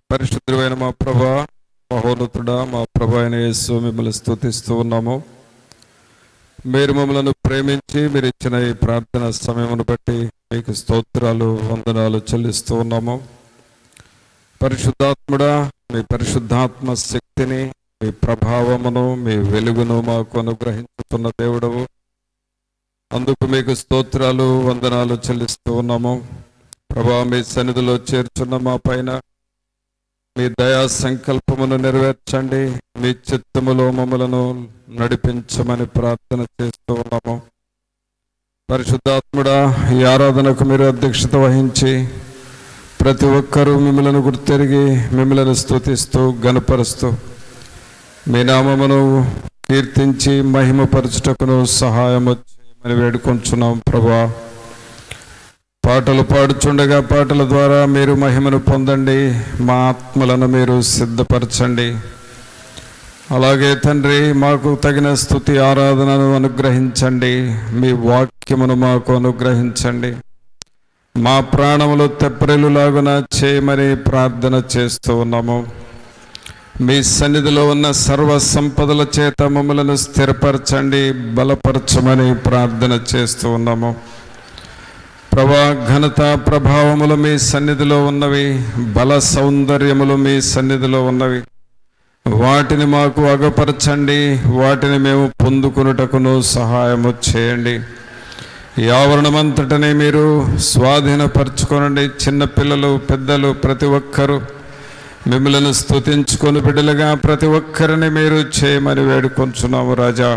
పరిశుద్ధుడైన మా ప్రభువా, మహోన్నతుడా, మా ప్రభు అయిన యేసు మిమ్మల్ని స్తుతిస్తూ ఉన్నాము. మీరు మమ్మలను ప్రేమించి మీరు ఇచ్చిన ఈ ప్రార్థన సమయమును బట్టి మీకు స్తోత్రాలు, వందనాలు చెల్లిస్తూ ఉన్నాము. పరిశుద్ధాత్ముడా, మీ పరిశుద్ధాత్మ శక్తిని, మీ ప్రభావమును, మీ వెలుగును మాకు అనుగ్రహించుతున్న దేవుడవు. అందుకు మీకు స్తోత్రాలు, వందనాలు చెల్లిస్తూ ఉన్నాము. ప్రభా, మీ సన్నిధిలో చేర్చున్న మా పైన మీ దయా సంకల్పమును నెరవేర్చండి. మీ చిత్తములో మమ్మలను నడిపించమని ప్రార్థన చేస్తూ ఉన్నాము. పరిశుద్ధాత్ముడా, ఈ ఆరాధనకు మీరు అధ్యక్షత వహించి ప్రతి ఒక్కరూ మిమ్మలను గుర్తెరిగి మిమ్మలను స్తుతిస్తూ గణపరుస్తూ మీ నామమును కీర్తించి మహిమపరచుటకును సహాయము చేయమని వేడుకొంచున్నాం. ప్రభా, పాటలు పాడుచుండగా పాటల ద్వారా మీరు మహిమను పొందండి, మా ఆత్మలను మీరు సిద్ధపరచండి. అలాగే తండ్రి, మాకు తగిన స్తుతి ఆరాధనను అనుగ్రహించండి. మీ వాక్యమును మాకు అనుగ్రహించండి. మా ప్రాణములు తెప్పరిల్లులాగున చేయమని ప్రార్థన చేస్తూ ఉన్నాము. మీ సన్నిధిలో ఉన్న సర్వ సంపదల చేత మమ్మలను స్థిరపరచండి, బలపరచమని ప్రార్థన చేస్తూ ఉన్నాము. ప్రభా, ఘనత ప్రభావములు మీ సన్నిధిలో ఉన్నవి, బల సౌందర్యములు మీ సన్నిధిలో ఉన్నవి. వాటిని మాకు అగపరచండి, వాటిని మేము పొందుకున్నటకును సహాయము చేయండి. ఈ ఆవరణమంతటనే మీరు స్వాధీనపరచుకోనండి. చిన్నపిల్లలు, పెద్దలు ప్రతి ఒక్కరూ మిమ్మల్ని స్తుతించుకొని బిడ్డలుగా ప్రతి ఒక్కరిని మీరు చేయమని వేడుకొంచున్నాము. రాజా,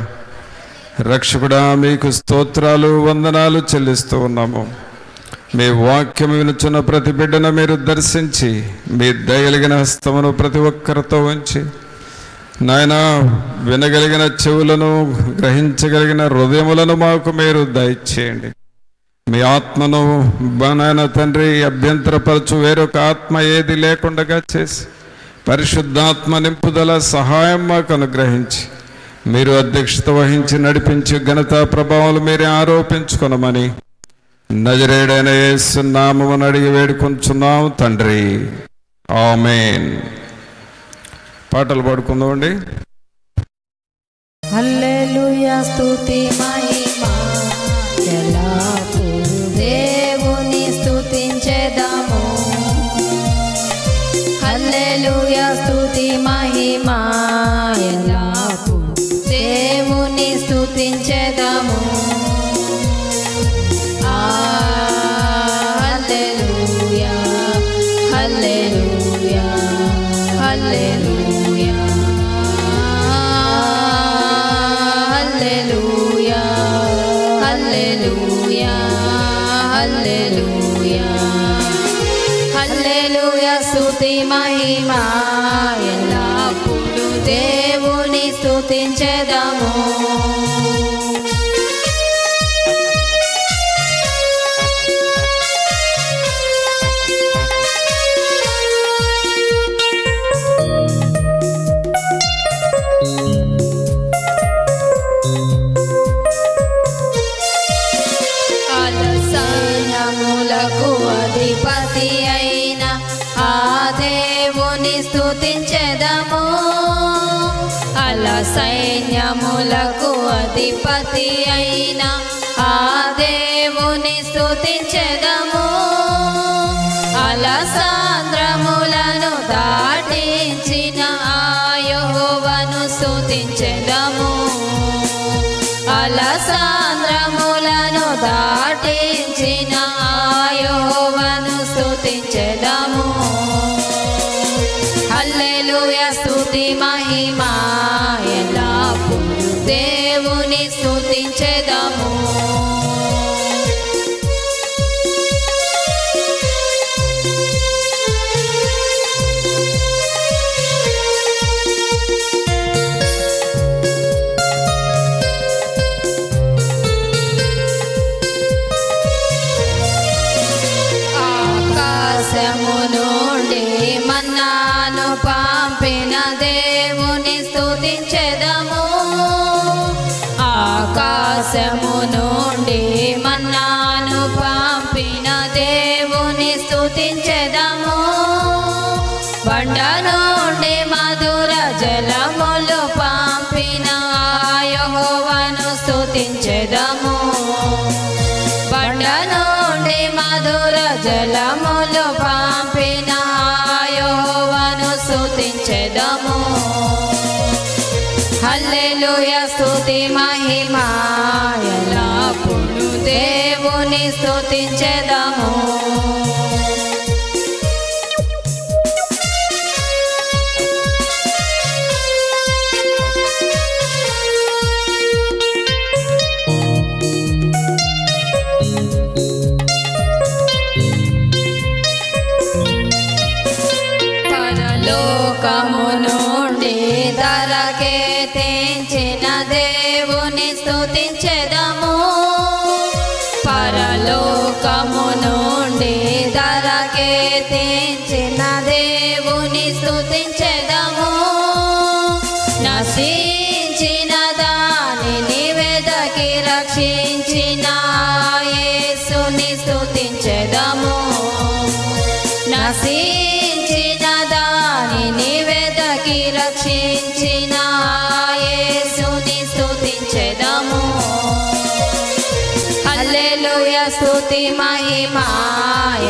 రక్షకుడా, మీకు స్తోత్రాలు, వందనాలు చెల్లిస్తూ ఉన్నాము. మీ వాక్యం వినుచున్న ప్రతి బిడ్డను మీరు దర్శించి మీ దయగలిగిన హస్తమును ప్రతి ఒక్కరితో ఉంచి నాయన, వినగలిగిన చెవులను, గ్రహించగలిగిన హృదయములను మాకు మీరు దయచేయండి. మీ ఆత్మను నాయన తండ్రి అభ్యంతరపరచు వేరొక ఆత్మ ఏది లేకుండా చేసి పరిశుద్ధాత్మ నింపుదల సహాయం మాకు అనుగ్రహించి మీరు అధ్యక్షత వహించి నడిపించి ఘనత ప్రభావాలు మీరే ఆరోపించుకొనమని నజరేయుడైన యేసు నామమున అడిగి వేడుకొంచున్నాం తండ్రి, ఆమేన్. పాటలు పాడుకుందామండి. హల్లెలూయా, స్తుతి మహిమ ఎల్లప్పుడూ దేవుని స్తుతించెదము. హల్లెలూయా, స్తుతి మహిమ ఎల్లప్పుడూ దేవుని స్తుతించెదము. హల్లెలూయా, హల్లెలూయా, హల్లెలూయా, హల్లెలూయా, హల్లెలూయా, హల్లెలూయా, హల్లెలూయా, స్తుతి మహిమ ఎల్లప్పుడూ దేవుని స్తుతించెదము. సైన్యములకు అధిపతి అయిన ఆ దేవుని స్తుతించెదము. అల సైన్యములకు అధిపతి అయిన ఆ దేవుని స్తుతించెదము. అల సాంద్రములను దాటించిన ఆ యెహోవాను స్తుతించెదము. అల సాంద్రములను దాటించిన ఆ యెహోవాను స్తుతించెదము. హల్లెలూయా, స్తుతి మహిమ ఎల్లప్పుడూ దేవుని స్తుతించెదము. ఆకాశము నుండి మన్నాను పంపిన దేవుని స్తుతించెదము. ఆకాశము నుండి మన్నాను పంపిన దేవుని స్తుతించెదము. బండ నుండి మధుర జలములు పంపిన యెహోవాను స్తుతించెదము. బండ నుండి మధుర జలములు పంపిన యెహోవాను స్తుతించెదము. హల్లెలూయా స్తుతి మహిమ ఎల్లప్పుడూ దేవుని స్తుతించెదము. పరలోకము నుండి ధరకే తెంచిన దేవుని స్తుతించెదము. పరలోకము నుండి ధరకే తెంచిన దేవుని స్తుతించెదము. నశించిన దానిని వెదకి రక్షించిన యేసుని స్తుతించెదము. నశించిన దానిని వెదకి రక్షించిన యేసుని స్తుతించెదము. హల్లెలూయా స్తుతి మహిమ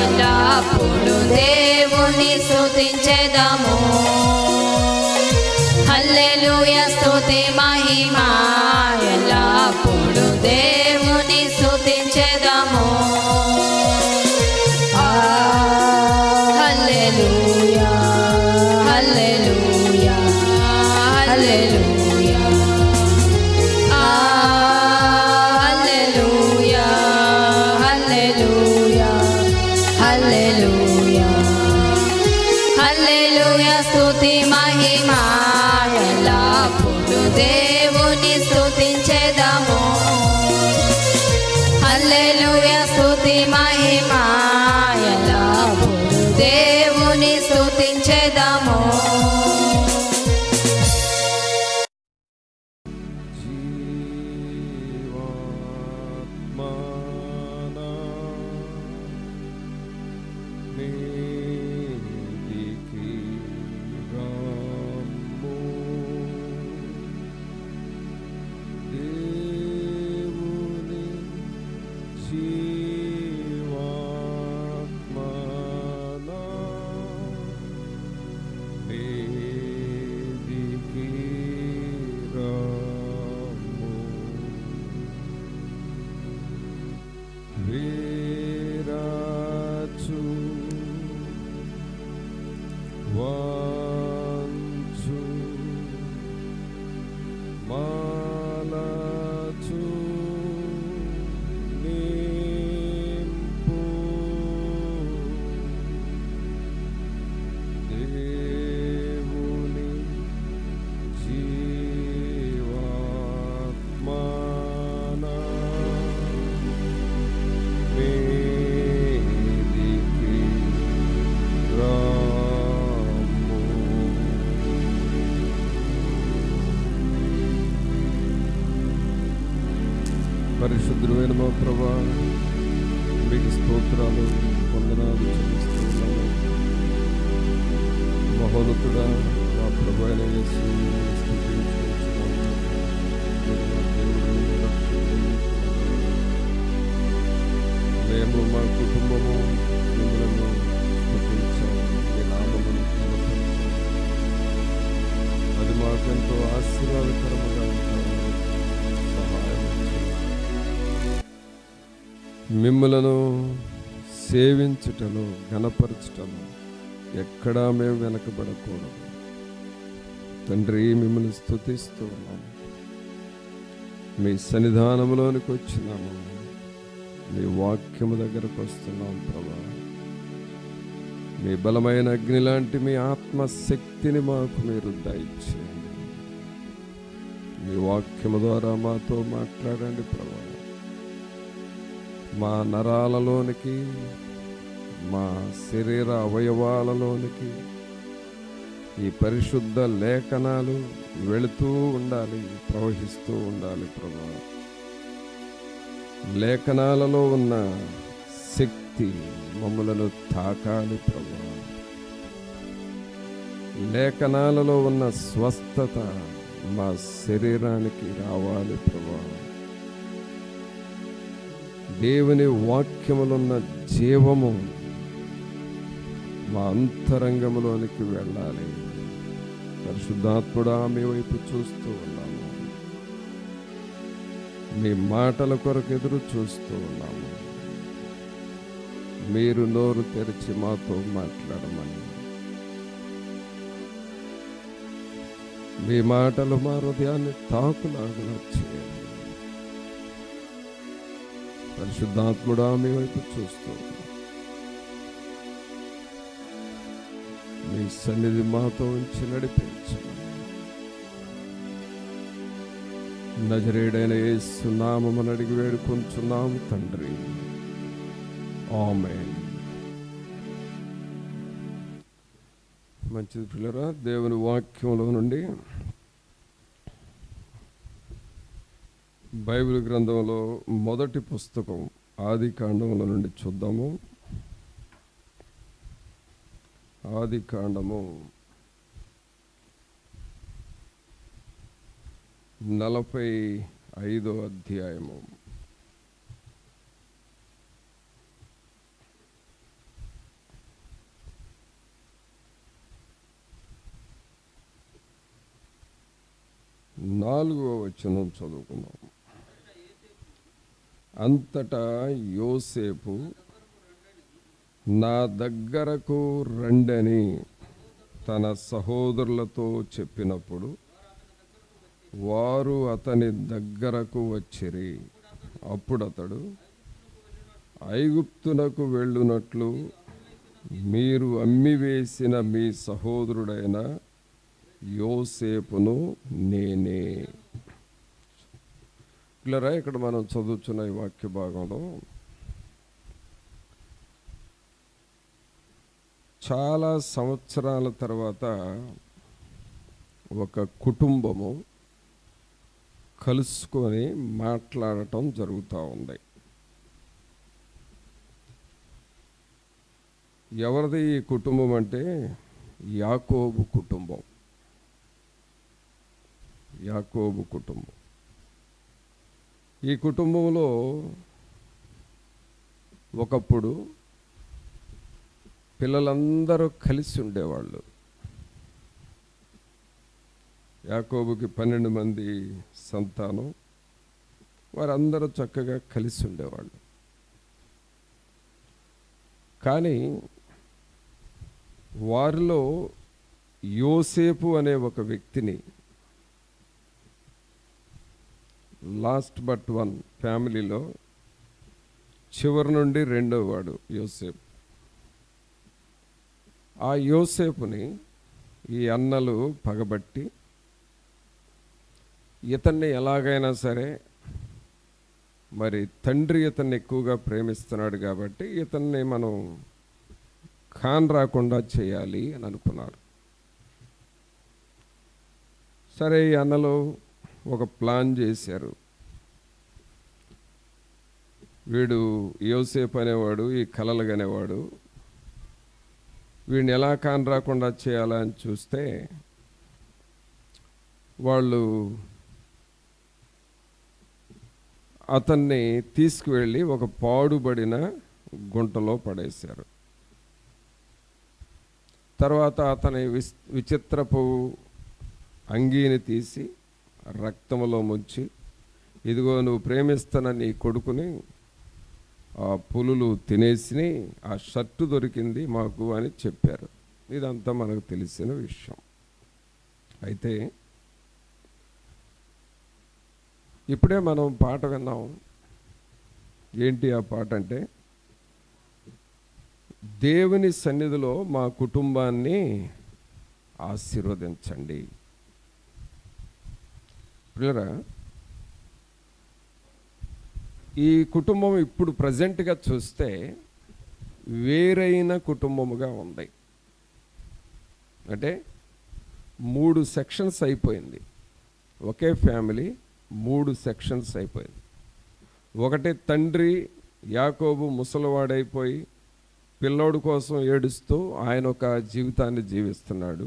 ఎల్లప్పుడూ దేవుని స్తుతించెదము. హల్లెలూయా స్తుతి మహిమ ఎల్లప్పుడూ దేవుని స్తుతించెదము. హల్లెలూయా హల్లెలూయా హల్లెలూయా హల్లెలూయా హల్లెలూయా హల్లెలూయా హల్లెలూయా స్తుతి మహిమ ఎల్లప్పుడూ దేవుని స్తుతించెదము. హల్లెలూయా స్తుతి మహిమ ఎల్లప్పుడూ దేవుని స్తుతించెదము. పరిశుద్ధుడైన మా ప్రభువా, మీకు స్తోత్రాలు వందనాలు చెల్లిస్తున్నాము. మహోన్నతుడా మా ప్రభువైన యేసు స్తుతించుకుంటున్నాము. మీరు మా దేవుడు, రక్షకుడు. మేము మా కుటుంబము మిమ్మల్ని స్తుతించాము. మీ నామమును కీర్తించాము. అది మాకెంతో ఆశీర్వాదకరముగా ఉంటాము. మిమ్మలను సేవించుటలో ఘనపరచుటలో ఎక్కడా మేము వెనకబడకూడదు. తండ్రి, మిమ్మల్ని స్తుతిస్తూ ఉన్నాము. మీ సన్నిధానంలోనికి వచ్చినాము. మీ వాక్యము దగ్గరకు వస్తున్నాం ప్రభా. మీ బలమైన అగ్ని లాంటి మీ ఆత్మశక్తిని మాకు మీరు దయచేయండి. మీ వాక్యము ద్వారా మాతో మాట్లాడండి ప్రభా. మా నరాలలోనికి, మా శరీర అవయవాలలోనికి ఈ పరిశుద్ధ లేఖనాలు వెళుతూ ఉండాలి, ప్రవహిస్తూ ఉండాలి ప్రభా. లేఖనాలలో ఉన్న శక్తి మమ్మలను తాకాలి ప్రభా. లేఖనాలలో ఉన్న స్వస్థత మా శరీరానికి రావాలి ప్రభువా. దేవుని వాక్యములున్న జీవము మా అంతరంగంలోనికి వెళ్ళాలి. పరిశుద్ధాత్ముడా, మీ వైపు చూస్తూ ఉన్నాము, మీ మాటల కొరకు ఎదురు చూస్తూ ఉన్నాము. మీరు నోరు తెరిచి మాతో మాట్లాడమని, మీ మాటలు మా హృదయాన్ని తాకులాగా చేయండి. పరిశుద్ధాత్ముడా, మీ వైపు చూస్తూ మీ సన్నిధి మాతో ఉంచి నడిపించమని నజరేయుడైన యేసు నామమున అడిగి వేడుకొంచున్నాము తండ్రి, ఆమేన్. మంచిది పిల్లరా, దేవుని వాక్యంలో నుండి బైబిల్ గ్రంథంలో మొదటి పుస్తకం ఆదికాండముల నుండి చూద్దాము. ఆదికాండము 45వ అధ్యాయము. నాలుగవ వచనం చదువుకున్నాం. అంతటా యోసేపు నా దగ్గరకు రండని తన సహోదరులతో చెప్పినప్పుడు వారు అతని దగ్గరకు వచ్చిరి. అప్పుడు అతడు, ఐగుప్తునకు వెళ్ళునట్లు మీరు అమ్మివేసిన మీ సహోదరుడైన యోసేపును నేనే. పిల్లరా, ఇక్కడ మనం చదువుతున్న ఈ వాక్య భాగంలో చాలా సంవత్సరాల తర్వాత ఒక కుటుంబము కలుసుకొని మాట్లాడటం జరుగుతూ ఉంది. ఎవరిది ఈ కుటుంబం అంటే యాకోబు కుటుంబం. యాకోబు కుటుంబం. ఈ కుటుంబంలో ఒకప్పుడు పిల్లలందరూ కలిసి ఉండేవాళ్ళు. యాకోబుకి 12 మంది సంతానం. వారందరూ చక్కగా కలిసి ఉండేవాళ్ళు. కానీ వారిలో యోసేపు అనే ఒక వ్యక్తిని, లాస్ట్ బట్ వన్, ఫ్యామిలీలో చివరి నుండి రెండవ వాడు యోసేపు. ఆ యోసేపుని ఈ అన్నలు పగబట్టి ఇతన్ని ఎలాగైనా సరే, మరి తండ్రి ఇతన్ని ఎక్కువగా ప్రేమిస్తున్నాడు కాబట్టి ఇతన్ని మనం ఖాన్ రాకుండా చేయాలి అని అనుకున్నారు. సరే, ఈ అన్నలు ఒక ప్లాన్ చేశారు. వీడు యోసేపు అనేవాడు, ఈ కలలు కనేవాడు, వీడిని ఎలా ఖాన్ రాకుండా చేయాలని చూస్తే వాళ్ళు అతన్ని తీసుకువెళ్ళి ఒక పాడుబడిన గుంటలో పడేశారు. తర్వాత అతని విచిత్రపు అంగీని తీసి రక్తంలో ముంచి, ఇదిగో నువ్వు ప్రేమిస్తున్న నీ కొడుకుని ఆ పులులు తినేసి ఆ షర్టు దొరికింది మాకు అని చెప్పారు. ఇదంతా మనకు తెలిసిన విషయం. అయితే ఇప్పుడే మనం పాట విన్నాం. ఏంటి ఆ పాట అంటే, దేవుని సన్నిధిలో మా కుటుంబాన్ని ఆశీర్వదించండి. పిల్లరా, ఈ కుటుంబం ఇప్పుడు ప్రజెంట్గా చూస్తే వేరైన కుటుంబముగా ఉంది. అంటే 3 సెక్షన్స్ అయిపోయింది. ఒకే ఫ్యామిలీ 3 సెక్షన్స్ అయిపోయింది. ఒకటి, తండ్రి యాకోబు ముసలివాడైపోయి పిల్లోడు కోసం ఏడుస్తూ ఆయన ఒక జీవితాన్ని జీవిస్తున్నాడు.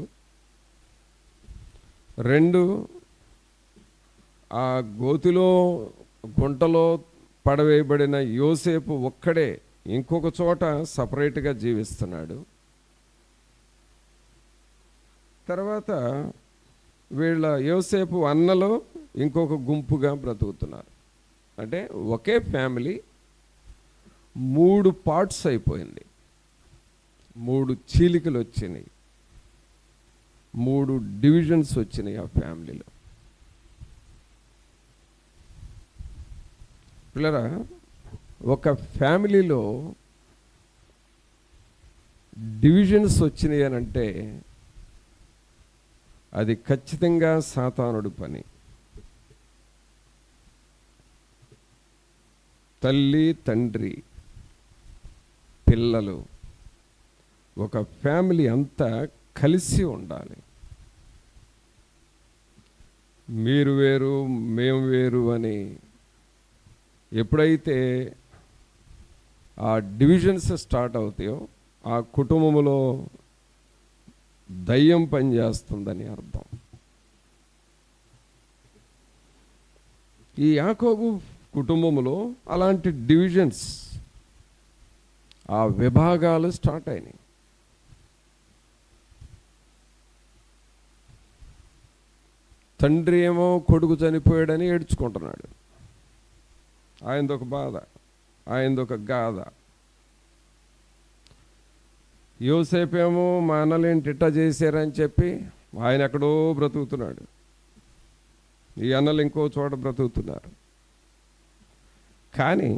2, ఆ గోతిలో గుంటలో పడవేయబడిన యోసేపు ఒక్కడే ఇంకొక చోట సపరేట్గా జీవిస్తున్నాడు. తర్వాత వీళ్ళ యోసేపు అన్నలో ఇంకొక గుంపుగా బ్రతుకుతున్నారు. అంటే ఒకే ఫ్యామిలీ 3 పార్ట్స్ అయిపోయింది, 3 చీలికలు వచ్చినాయి, 3 డివిజన్స్ వచ్చినాయి ఆ ఫ్యామిలీలో. పిల్లరా, ఒక ఫ్యామిలీలో డివిజన్స్ వచ్చినాయి అని అంటే అది ఖచ్చితంగా సాతానుడి పని. తల్లి, తండ్రి, పిల్లలు, ఒక ఫ్యామిలీ అంతా కలిసి ఉండాలి. మీరు వేరు మేము వేరు అని ఎప్పుడైతే ఆ డివిజన్స్ స్టార్ట్ అవుతాయో ఆ కుటుంబంలో దయ్యం పనిచేస్తుందని అర్థం. ఈ యాకోబు కుటుంబంలో అలాంటి డివిజన్స్, ఆ విభాగాలు స్టార్ట్ అయినాయి. తండ్రి ఏమో కొడుకు చనిపోయాడని ఏడ్చుకుంటున్నాడు, ఆయనదొక బాధ, ఆయనదొక గాథ. యోసేపేమో మా అన్నలేంటి ఇట్టా చేశారని చెప్పి ఆయన ఎక్కడో బ్రతుకుతున్నాడు, ఈ అన్నలు ఇంకో చోట బ్రతుకుతున్నారు. కానీ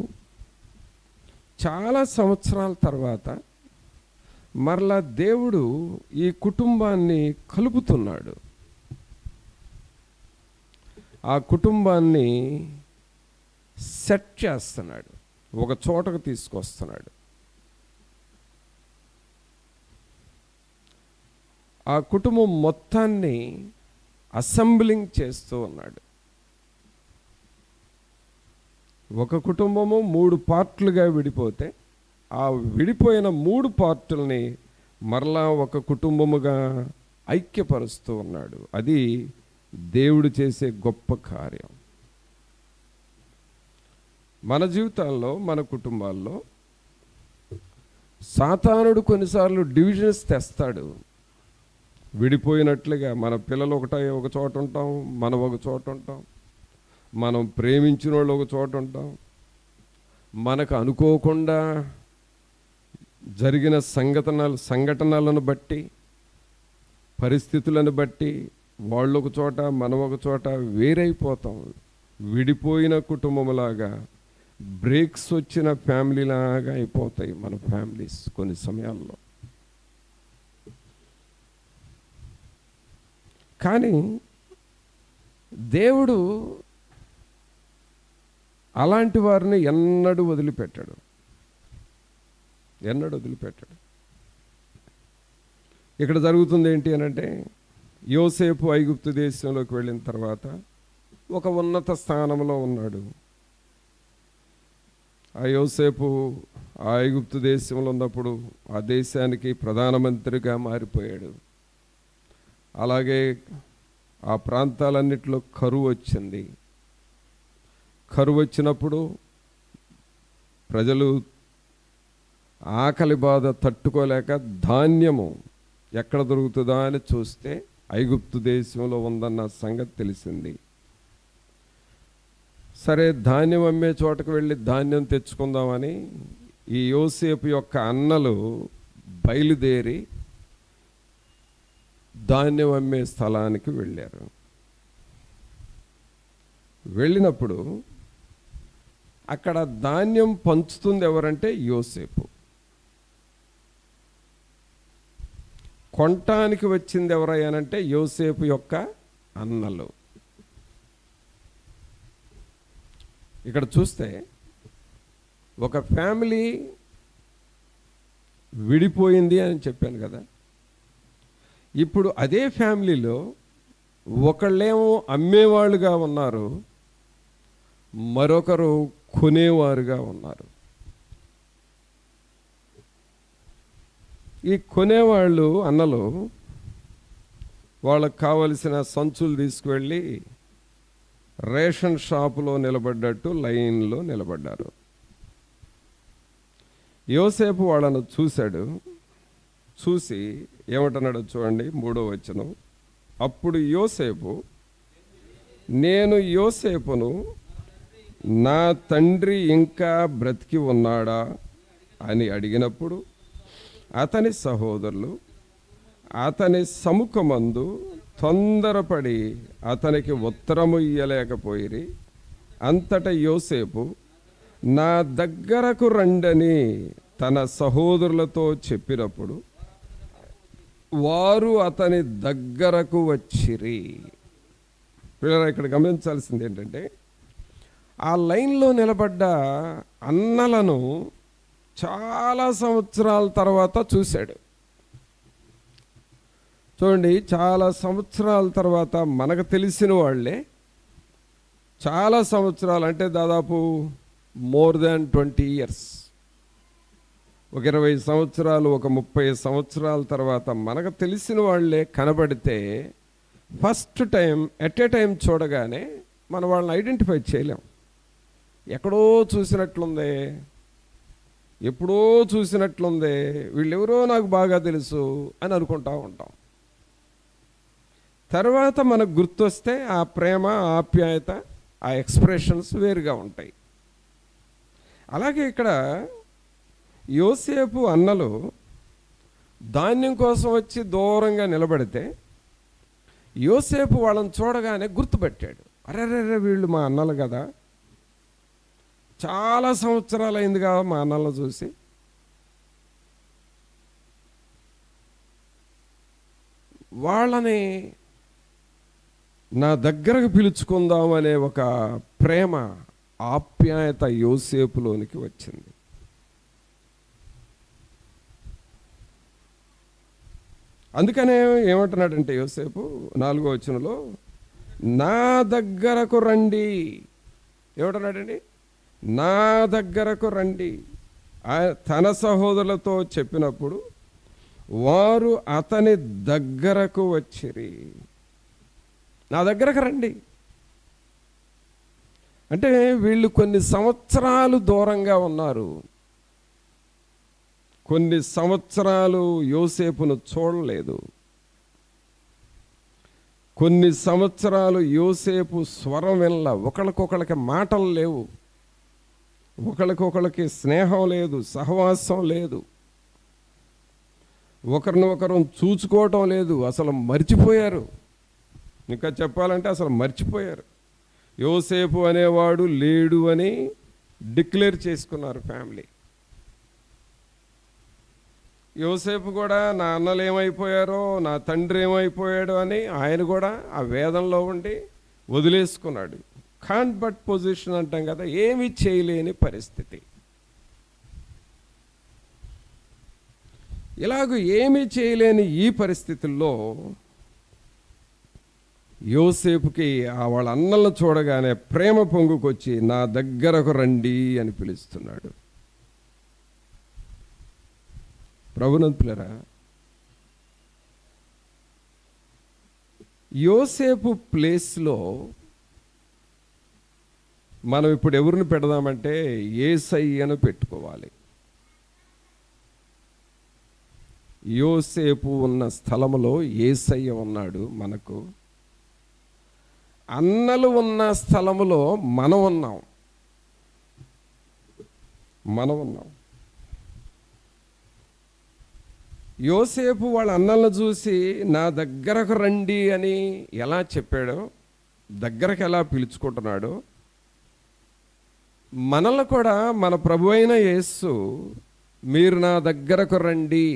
చాలా సంవత్సరాల తర్వాత మరలా దేవుడు ఈ కుటుంబాన్ని కలుపుతున్నాడు, ఆ కుటుంబాన్ని సెట్ చేస్తున్నాడు, ఒక చోటకు తీసుకొస్తున్నాడు. ఆ కుటుంబం మొత్తాన్ని అసెంబ్లింగ్ చేస్తూ ఉన్నాడు. ఒక కుటుంబము 3 పార్ట్లుగా విడిపోతే ఆ విడిపోయిన 3 పార్టుల్ని మరలా ఒక కుటుంబముగా ఐక్యపరుస్తూ ఉన్నాడు. అది దేవుడు చేసే గొప్ప కార్యం. మన జీవితాల్లో, మన కుటుంబాల్లో సాతానుడు కొన్నిసార్లు డివిజన్స్ తెస్తాడు. విడిపోయినట్లుగా మన పిల్లలు ఒక చోట ఉంటాం, మనం ఒక చోట ఉంటాం, మనం ప్రేమించిన వాళ్ళు ఒక చోట ఉంటాం, మనకు అనుకోకుండా జరిగిన సంఘటనలను బట్టి, పరిస్థితులను బట్టి వాళ్ళు ఒక చోట, మనం ఒక చోట వేరైపోతాం. విడిపోయిన కుటుంబంలాగా, బ్రేక్స్ వచ్చిన ఫ్యామిలీలాగా అయిపోతాయి మన ఫ్యామిలీస్ కొన్ని సమయాల్లో. కానీ దేవుడు అలాంటి వారిని ఎన్నడూ వదిలిపెట్టాడు. ఇక్కడ జరుగుతుంది ఏంటి అనంటే, యోసేపు ఐగుప్తు దేశంలోకి వెళ్ళిన తర్వాత ఒక ఉన్నత స్థానంలో ఉన్నాడు. ఆ యోసేపు ఆ ఐగుప్తు దేశంలో ఉన్నప్పుడు ఆ దేశానికి ప్రధానమంత్రిగా మారిపోయాడు. అలాగే ఆ ప్రాంతాలన్నిటిలో కరువు వచ్చింది. కరువు వచ్చినప్పుడు ప్రజలు ఆకలి బాధ తట్టుకోలేక ధాన్యము ఎక్కడ దొరుకుతుందా అని చూస్తే ఐగుప్తు దేశంలో ఉందన్న సంగతి తెలిసింది. సరే, ధాన్యం అమ్మే చోటకు వెళ్ళి ధాన్యం తెచ్చుకుందామని ఈ యోసేపు యొక్క అన్నలు బయలుదేరి ధాన్యం అమ్మే స్థలానికి వెళ్ళారు. వెళ్ళినప్పుడు అక్కడ ధాన్యం పంచుతుంది ఎవరంటే యోసేపు. కొనటానికి వచ్చింది ఎవరయ్యానంటే యోసేపు యొక్క అన్నలు. ఇక్కడ చూస్తే ఒక ఫ్యామిలీ విడిపోయింది అని చెప్పాను కదా. ఇప్పుడు అదే ఫ్యామిలీలో ఒకళ్ళేమో అమ్మేవాళ్ళుగా ఉన్నారు, మరొకరు కొనేవారుగా ఉన్నారు. ఈ కొనేవాళ్ళు అన్నలు వాళ్ళకు కావలసిన సంచులు తీసుకువెళ్ళి రేషన్ షాపులో నిలబడ్డట్టు లైన్లో నిలబడ్డారు. యోసేపు వాళ్ళను చూశాడు. చూసి ఏమంటున్నాడో చూడండి, 3వ వచనం. అప్పుడు యోసేపు, నేను యోసేపును, నా తండ్రి ఇంకా బ్రతికి ఉన్నాడా అని అడిగినప్పుడు అతని సహోదరులు అతని సముఖమందు తొందరపడి అతనికి ఉత్తరము ఇయ్యలేకపోయిరి. అంతటా యోసేపు, నా దగ్గరకు రండని తన సహోదరులతో చెప్పినప్పుడు వారు అతని దగ్గరకు వచ్చిరి. పిల్లలు, ఇక్కడ గమనించాల్సింది ఏంటంటే, ఆ లైన్లో నిలబడ్డ అన్నలను చాలా సంవత్సరాల తర్వాత చూశాడు. చూడండి, చాలా సంవత్సరాల తర్వాత మనకు తెలిసిన వాళ్ళే చాలా సంవత్సరాలు, అంటే దాదాపు మోర్ దాన్ 20 years, ఒక 20 సంవత్సరాలు, ఒక 30 సంవత్సరాల తర్వాత మనకు తెలిసిన వాళ్ళే కనబడితే first time at a time చూడగానే మన వాళ్ళని ఐడెంటిఫై చేయలేం. ఎక్కడో చూసినట్లుందే, ఎప్పుడో చూసినట్లుందే, వీళ్ళెవరో నాకు బాగా తెలుసు అని అనుకుంటూ ఉంటాం. తర్వాత మనకు గుర్తొస్తే ఆ ప్రేమ, ఆప్యాయత, ఆ ఎక్స్ప్రెషన్స్ వేరుగా ఉంటాయి. అలాగే ఇక్కడ యోసేపు అన్నలు ధాన్యం కోసం వచ్చి దూరంగా నిలబడితే యోసేపు వాళ్ళని చూడగానే గుర్తుపెట్టాడు. అరెరెరే, వీళ్ళు మా అన్నలు కదా, చాలా సంవత్సరాలు అయింది కదా మా అన్నలను చూసి. వాళ్ళని నా దగ్గరకు పిలుచుకుందాం అనే ఒక ప్రేమ, ఆప్యాయత యోసేపులోనికి వచ్చింది. అందుకనే ఏమంటున్నాడంటే యోసేపు 4వ వచనంలో, నా దగ్గరకు రండి. ఏమంటున్నాడండి? నా దగ్గరకు రండి. తన సహోదరులతో చెప్పినప్పుడు వారు అతని దగ్గరకు వచ్చిరి. నా దగ్గరకు రండి అంటే వీళ్ళు కొన్ని సంవత్సరాలు దూరంగా ఉన్నారు. కొన్ని సంవత్సరాలు యోసేపును చూడలేదు. కొన్ని సంవత్సరాలు యోసేపు స్వరం వినల. ఒకళ్ళకొకళ్ళకి మాటలు లేవు, ఒకళ్ళకొకళ్ళకి స్నేహం లేదు, సహవాసం లేదు, ఒకరినొకరు చూసుకోవటం లేదు. అసలు మర్చిపోయారు. ఇంకా చెప్పాలంటే అసలు మర్చిపోయారు. యోసేపు అనేవాడు లేడు అని డిక్లేర్ చేసుకున్నారు ఫ్యామిలీ. యోసేపు కూడా నా అన్నలు ఏమైపోయారో, నా తండ్రి ఏమైపోయాడో అని ఆయన కూడా ఆ వేదంలో ఉండి వదిలేసుకున్నాడు. కాంట్ బట్ పొజిషన్ అంటాం కదా, ఏమీ చేయలేని పరిస్థితి. ఇలాగ ఏమీ చేయలేని ఈ పరిస్థితుల్లో యోసేపుకి వాళ్ళ అన్నలను చూడగానే ప్రేమ పొంగుకొచ్చి నా దగ్గరకు రండి అని పిలుస్తున్నాడు. ప్రభునంతులరా, యోసేపు ప్లేస్లో మనం ఇప్పుడు ఎవరిని పెడదామంటే యేసయ్యను పెట్టుకోవాలి. యోసేపు ఉన్న స్థలంలో యేసయ్య ఉన్నాడు. మనకు అన్నలు ఉన్న స్థలములో మనం ఉన్నాం. యోసేపు వాళ్ళ అన్నలను చూసి నా దగ్గరకు రండి అని ఎలా చెప్పాడో, దగ్గరకు ఎలా పిలుచుకుంటున్నాడో, మనల్ని కూడా మన ప్రభు అయిన యేసు మీరు నా దగ్గరకు రండి,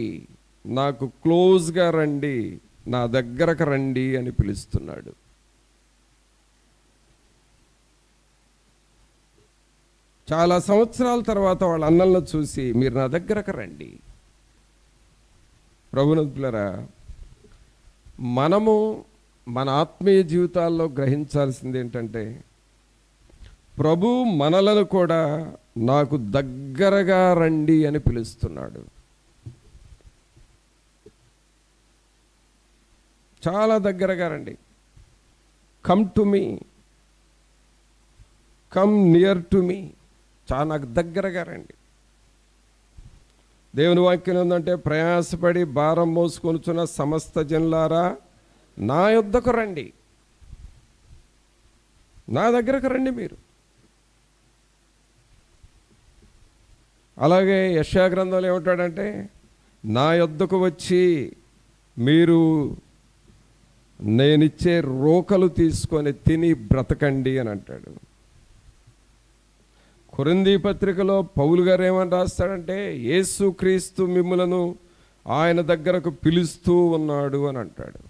నాకు క్లోజ్గా రండి, నా దగ్గరకు రండి అని పిలుస్తున్నాడు. చాలా సంవత్సరాల తర్వాత వాళ్ళ అన్నలను చూసి మీరు నా దగ్గరకు రండి. ప్రభునంతులరా, మనము మన ఆత్మీయ జీవితాల్లో గ్రహించాల్సింది ఏంటంటే, ప్రభు మనలను కూడా నాకు దగ్గరగా రండి అని పిలుస్తున్నాడు. చాలా దగ్గరగా రండి. Come to me, come near to me, చాలా నాకు దగ్గరగా రండి. దేవుని వాక్యం ఏంటంటే, ప్రయాసపడి భారం మోసుకొనుచున్న సమస్త జనులారా నా యొద్దకు రండి, నా దగ్గరకు రండి మీరు. అలాగే యెషయా గ్రంథంలో ఏమంటాడంటే, నా యొద్దకు వచ్చి మీరు నేనిచ్చే రోకలు తీసుకొని తిని బ్రతకండి అని అంటాడు. కొరింథీ పత్రికలో పౌలు గారు ఏమని రాస్తాడంటే, యేసుక్రీస్తు మిమ్ములను ఆయన దగ్గరకు పిలుస్తూ ఉన్నాడు అని అంటాడు.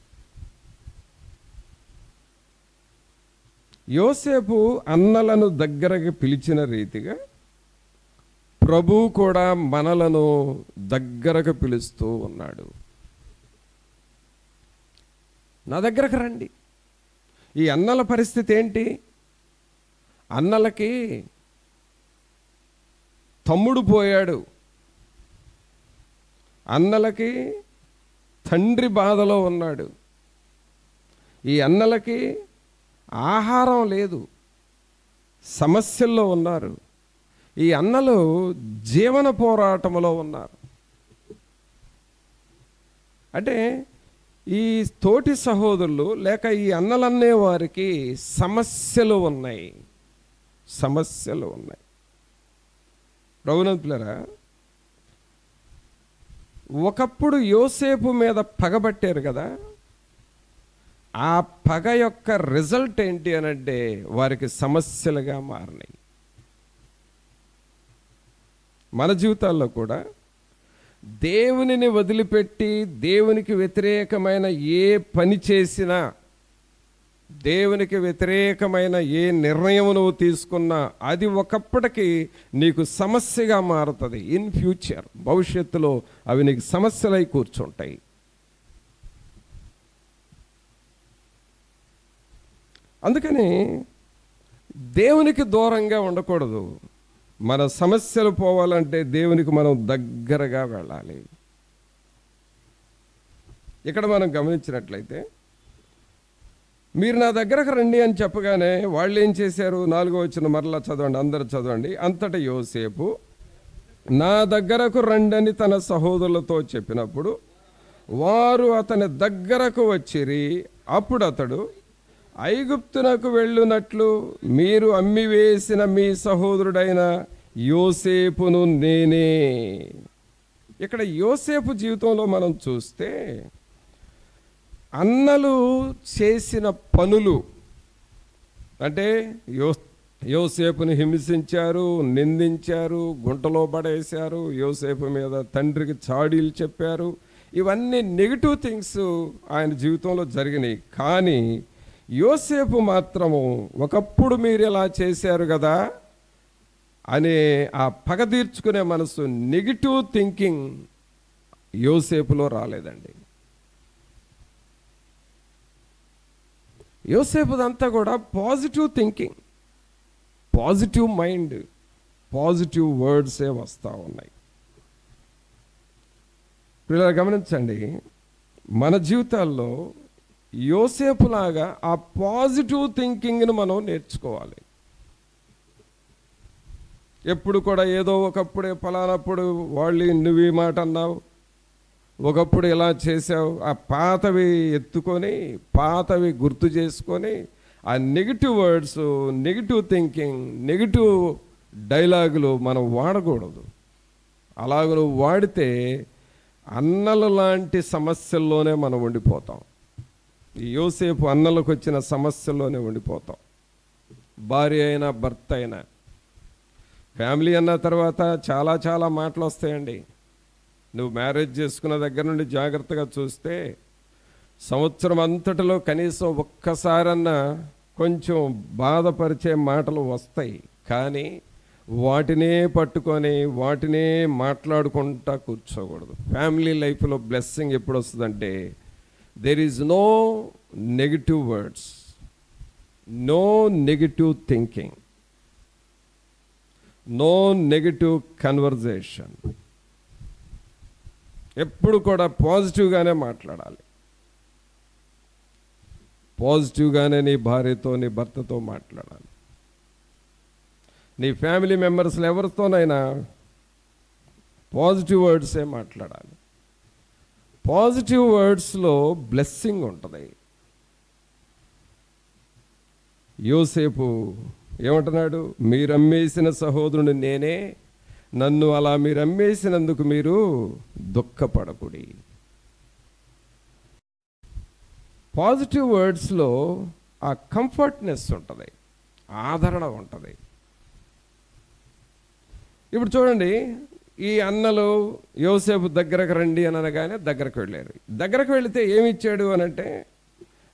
యోసేపు అన్నలను దగ్గరకు పిలిచిన రీతిగా ప్రభు కూడా మనలను దగ్గరకు పిలుస్తూ ఉన్నాడు. నా దగ్గరకు రండి. ఈ అన్నల పరిస్థితి ఏంటి? అన్నలకి తమ్ముడు పోయాడు, అన్నలకి తండ్రి బాధలో ఉన్నాడు, ఈ అన్నలకి ఆహారం లేదు, సమస్యల్లో ఉన్నారు. ఈ అన్నలు జీవన పోరాటంలో ఉన్నారు. అంటే ఈ తోటి సహోదరులు లేక ఈ అన్నలన్నే వారికి సమస్యలు ఉన్నాయి, సమస్యలు ఉన్నాయి. ప్రభునంతులారా, ఒకప్పుడు యోసేపు మీద పగబట్టారు కదా, ఆ పగ యొక్క రిజల్ట్ ఏంటి అనంటే వారికి సమస్యలుగా మారినాయి. మన జీవితాల్లో కూడా దేవునిని వదిలిపెట్టి దేవునికి వ్యతిరేకమైన ఏ పని చేసినా, దేవునికి వ్యతిరేకమైన ఏ నిర్ణయం నువ్వు తీసుకున్నా అది ఒకప్పటికి నీకు సమస్యగా మారుతుంది. ఇన్ ఫ్యూచర్, భవిష్యత్తులో అవి నీకు సమస్యలై కూర్చుంటాయి. అందుకని దేవునికి దూరంగా ఉండకూడదు. మన సమస్యలు పోవాలంటే దేవునికి మనం దగ్గరగా వెళ్ళాలి. ఇక్కడ మనం గమనించినట్లయితే, మీరు నా దగ్గరకు రండి అని చెప్పగానే వాళ్ళు ఏం చేశారు? 4వ వచనం మరలా చదవండి, అందరూ చదవండి. అంతటా యోసేపు నా దగ్గరకు రండి అని తన సహోదరులతో చెప్పినప్పుడు వారు అతని దగ్గరకు వచ్చిరి. అప్పుడు అతడు, ఐగుప్తునకు వెళ్ళునట్లు మీరు అమ్మివేసిన మీ సహోదరుడైన యోసేపును నేనే. ఇక్కడ యోసేపు జీవితంలో మనం చూస్తే అన్నలు చేసిన పనులు అంటే యోసేపుని హింసించారు, నిందించారు, గుంటలో పడేశారు, యోసేపు మీద తండ్రికి చాడీలు చెప్పారు. ఇవన్నీ నెగిటివ్ థింగ్స్ ఆయన జీవితంలో జరిగినాయి. కానీ యోసేపు మాత్రము ఒకప్పుడు మీరు ఇలా చేశారు కదా అనే ఆ పగ తీర్చుకునే మనసు, నెగిటివ్ థింకింగ్ యోసేపులో రాలేదండి. యోసేపుదంతా కూడా positive thinking, positive mind, positive వర్డ్సే వస్తూ ఉన్నాయి. పిల్లలు గమనించండి, మన జీవితాల్లో యోసేపులాగా ఆ పాజిటివ్ థింకింగ్ని మనం నేర్చుకోవాలి. ఎప్పుడు కూడా ఏదో ఒకప్పుడే పలానప్పుడు వాళ్ళు నువ్వు ఈ మాట అన్నావు, ఒకప్పుడు ఇలా చేసావు, ఆ పాతవి ఎత్తుకొని పాతవి గుర్తు చేసుకొని ఆ negative words, negative thinking, negative డైలాగులు మనం వాడకూడదు. అలాగ నువ్వు వాడితే అన్నల లాంటి సమస్యల్లోనే మనం ఉండిపోతాం. ఈ యోసేపు అన్నలకు వచ్చిన సమస్యల్లోనే ఉండిపోతాం. భార్య అయినా భర్త అయినా, ఫ్యామిలీ అన్న తర్వాత చాలా చాలా మాటలు వస్తాయండి. నువ్వు మ్యారేజ్ చేసుకున్న దగ్గర నుండి జాగ్రత్తగా చూస్తే సంవత్సరం అంతటిలో కనీసం ఒక్కసారన్నా కొంచెం బాధపరిచే మాటలు వస్తాయి. కానీ వాటినే పట్టుకొని వాటినే మాట్లాడుకుంటా కూర్చోకూడదు. ఫ్యామిలీ లైఫ్లో బ్లెస్సింగ్ ఎప్పుడు వస్తుందంటే, there is no negative words, no negative thinking, no negative conversation. ఎప్పుడు కూడా పాజిటివ్గానే మాట్లాడాలి. పాజిటివ్గానే నీ భార్యతో నీ భర్తతో మాట్లాడాలి. నీ ఫ్యామిలీ మెంబర్స్లో ఎవరితోనైనా పాజిటివ్ వర్డ్సే మాట్లాడాలి. పాజిటివ్ వర్డ్స్లో బ్లెస్సింగ్ ఉంటుంది. యోసేపు ఏమంటున్నాడు? మీరు అమ్మేసిన సహోదరుడు నేనే, నన్ను అలా మీరు అమ్మేసినందుకు మీరు దుఃఖపడకుడి. పాజిటివ్ వర్డ్స్లో ఆ కంఫర్ట్నెస్ ఉంటుంది, ఆదరణ ఉంటుంది. ఇప్పుడు చూడండి, ఈ అన్నలు యోసేపు దగ్గరకు రండి అని అనగానే దగ్గరకు వెళ్ళారు. దగ్గరకు వెళితే ఏమి ఇచ్చాడు అని అంటే,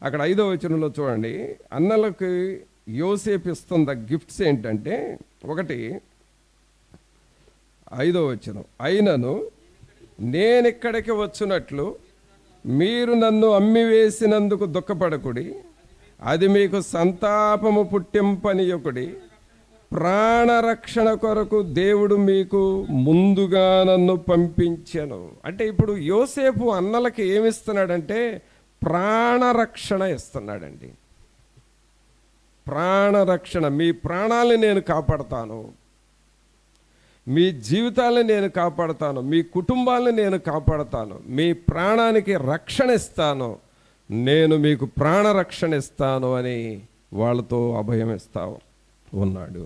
అక్కడ 5వ వచనంలో చూడండి, అన్నలకు యోసేపు ఇస్తున్న గిఫ్ట్స్ ఏంటంటే, ఒకటి 5వ వచనం, అయినను నేనిక్కడికి వచ్చినట్లు మీరు నన్ను అమ్మివేసినందుకు దుఃఖపడకుడి, అది మీకు సంతాపము పుట్టింపనీయకుడి, ప్రాణరక్షణ కొరకు దేవుడు మీకు ముందుగా నన్ను పంపించెను. అంటే ఇప్పుడు యోసేపు అన్నలకి ఏమిస్తున్నాడంటే ప్రాణరక్షణ ఇస్తున్నాడండి. ప్రాణరక్షణ, మీ ప్రాణాలను నేను కాపాడతాను, మీ జీవితాలను నేను కాపాడతాను, మీ కుటుంబాలను నేను కాపాడతాను, మీ ప్రాణానికి రక్షణ ఇస్తాను, నేను మీకు ప్రాణరక్షణ ఇస్తాను అని వాళ్ళతో అభయం ఇస్తా ఉన్నాడు.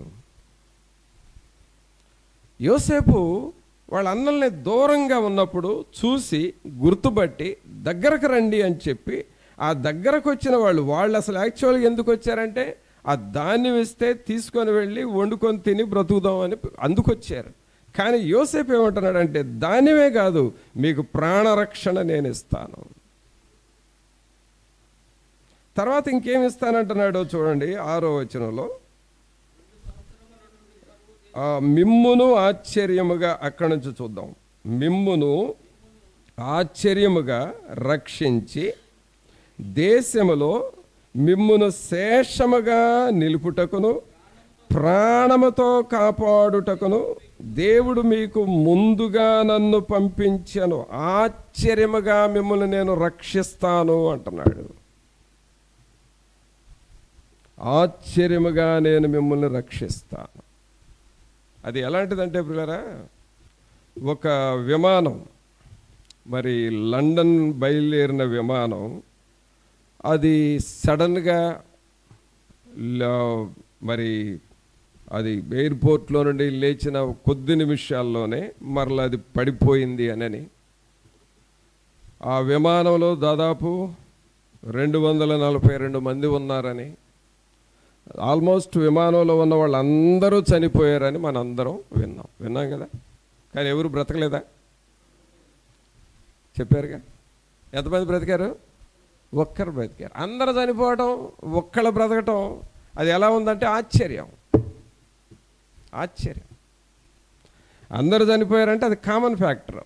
యోసేపు వాళ్ళ అన్నల్ని దూరంగా ఉన్నప్పుడు చూసి గుర్తుపట్టి దగ్గరకు రండి అని చెప్పి, ఆ దగ్గరకు వచ్చిన వాళ్ళు అసలు యాక్చువల్గా ఎందుకు వచ్చారంటే ఆ ధాన్యం ఇస్తే తీసుకొని వెళ్ళి వండుకొని తిని బ్రతుకుదామని అందుకొచ్చారు. కానీ యోసేపు ఏమంటున్నాడంటే ధాన్యమే కాదు, మీకు ప్రాణరక్షణ నేను ఇస్తాను. తర్వాత ఇంకేమి ఇస్తానంటున్నాడో చూడండి 6వ వచనంలో, మిమ్మును ఆశ్చర్యముగా, అక్కడి నుంచి చూద్దాం, మిమ్మును ఆశ్చర్యముగా రక్షించి దేశములో మిమ్మును శేషముగా నిలుపుటకును ప్రాణముతో కాపాడుటకును దేవుడు మీకు ముందుగా నన్ను పంపించెను, ఆశ్చర్యముగా మిమ్మల్ని నేను రక్షిస్తాను అంటున్నాడు. ఆశ్చర్యముగా నేను మిమ్మల్ని రక్షిస్తాను. అది ఎలాంటిదంటే పిల్లరా, ఒక విమానం, మరి లండన్ బయలుదేరిన విమానం, అది సడన్గా మరి అది ఎయిర్పోర్ట్లో నుండి లేచిన కొద్ది నిమిషాల్లోనే మరలా అది పడిపోయింది అని, ఆ విమానంలో దాదాపు 242 మంది ఉన్నారని, ఆల్మోస్ట్ విమానంలో ఉన్న వాళ్ళందరూ చనిపోయారని మనందరం విన్నాం కదా. కానీ ఎవరు బ్రతకలేదా? చెప్పారుగా. ఎంతమంది బ్రతికారు? ఒక్కరు బ్రతికారు. అందరూ చనిపోవటం, ఒక్కళ్ళు బ్రతకటం, అది ఎలా ఉందంటే ఆశ్చర్యం. అందరూ చనిపోయారంటే అది కామన్ ఫ్యాక్టర్.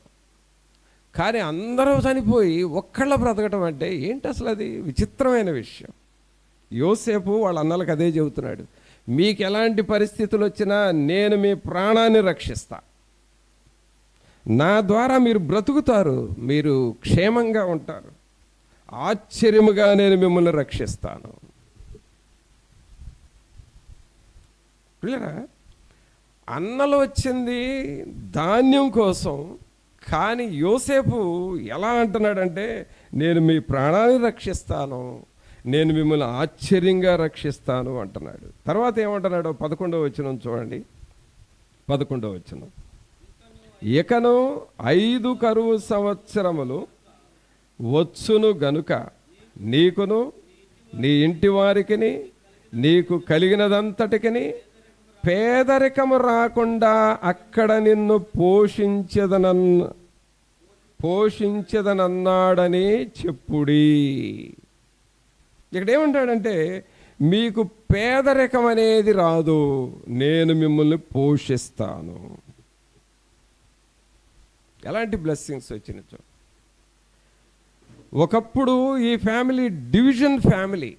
కానీ అందరూ చనిపోయి ఒక్కళ్ళ బ్రతకటం అంటే ఏంటి అసలు? అది విచిత్రమైన విషయం. యోసేపు వాళ్ళ అన్నలకు అదే చెబుతున్నాడు, మీకు ఎలాంటి పరిస్థితులు వచ్చినా నేను మీ ప్రాణాన్ని రక్షిస్తా, నా ద్వారా మీరు బ్రతుకుతారు, మీరు క్షేమంగా ఉంటారు, ఆశ్చర్యముగా నేను మిమ్మల్ని రక్షిస్తాను. పిల్లరా, అన్నలు వచ్చింది ధాన్యం కోసం, కానీ యోసేపు ఎలా అంటున్నాడంటే నేను మీ ప్రాణాన్ని రక్షిస్తాను, నేను మిమ్మల్ని ఆశ్చర్యంగా రక్షిస్తాను అంటున్నాడు. తర్వాత ఏమంటున్నాడో 11వ వచనం చూడండి. 11వ వచనం, ఇకను 5 కరువు సంవత్సరములు వచ్చును గనుక నీకును నీ ఇంటి వారికిని నీకు కలిగినదంతటికిని పేదరికము రాకుండా అక్కడ నిన్ను పోషించదనన్నాడని చెప్పుడి. ఇక్కడ ఏమంటాడంటే మీకు పేదరికం అనేది రాదు, నేను మిమ్మల్ని పోషిస్తాను. ఎలాంటి బ్లెస్సింగ్స్ వచ్చినచో. ఒకప్పుడు ఈ ఫ్యామిలీ డివిజన్ ఫ్యామిలీ,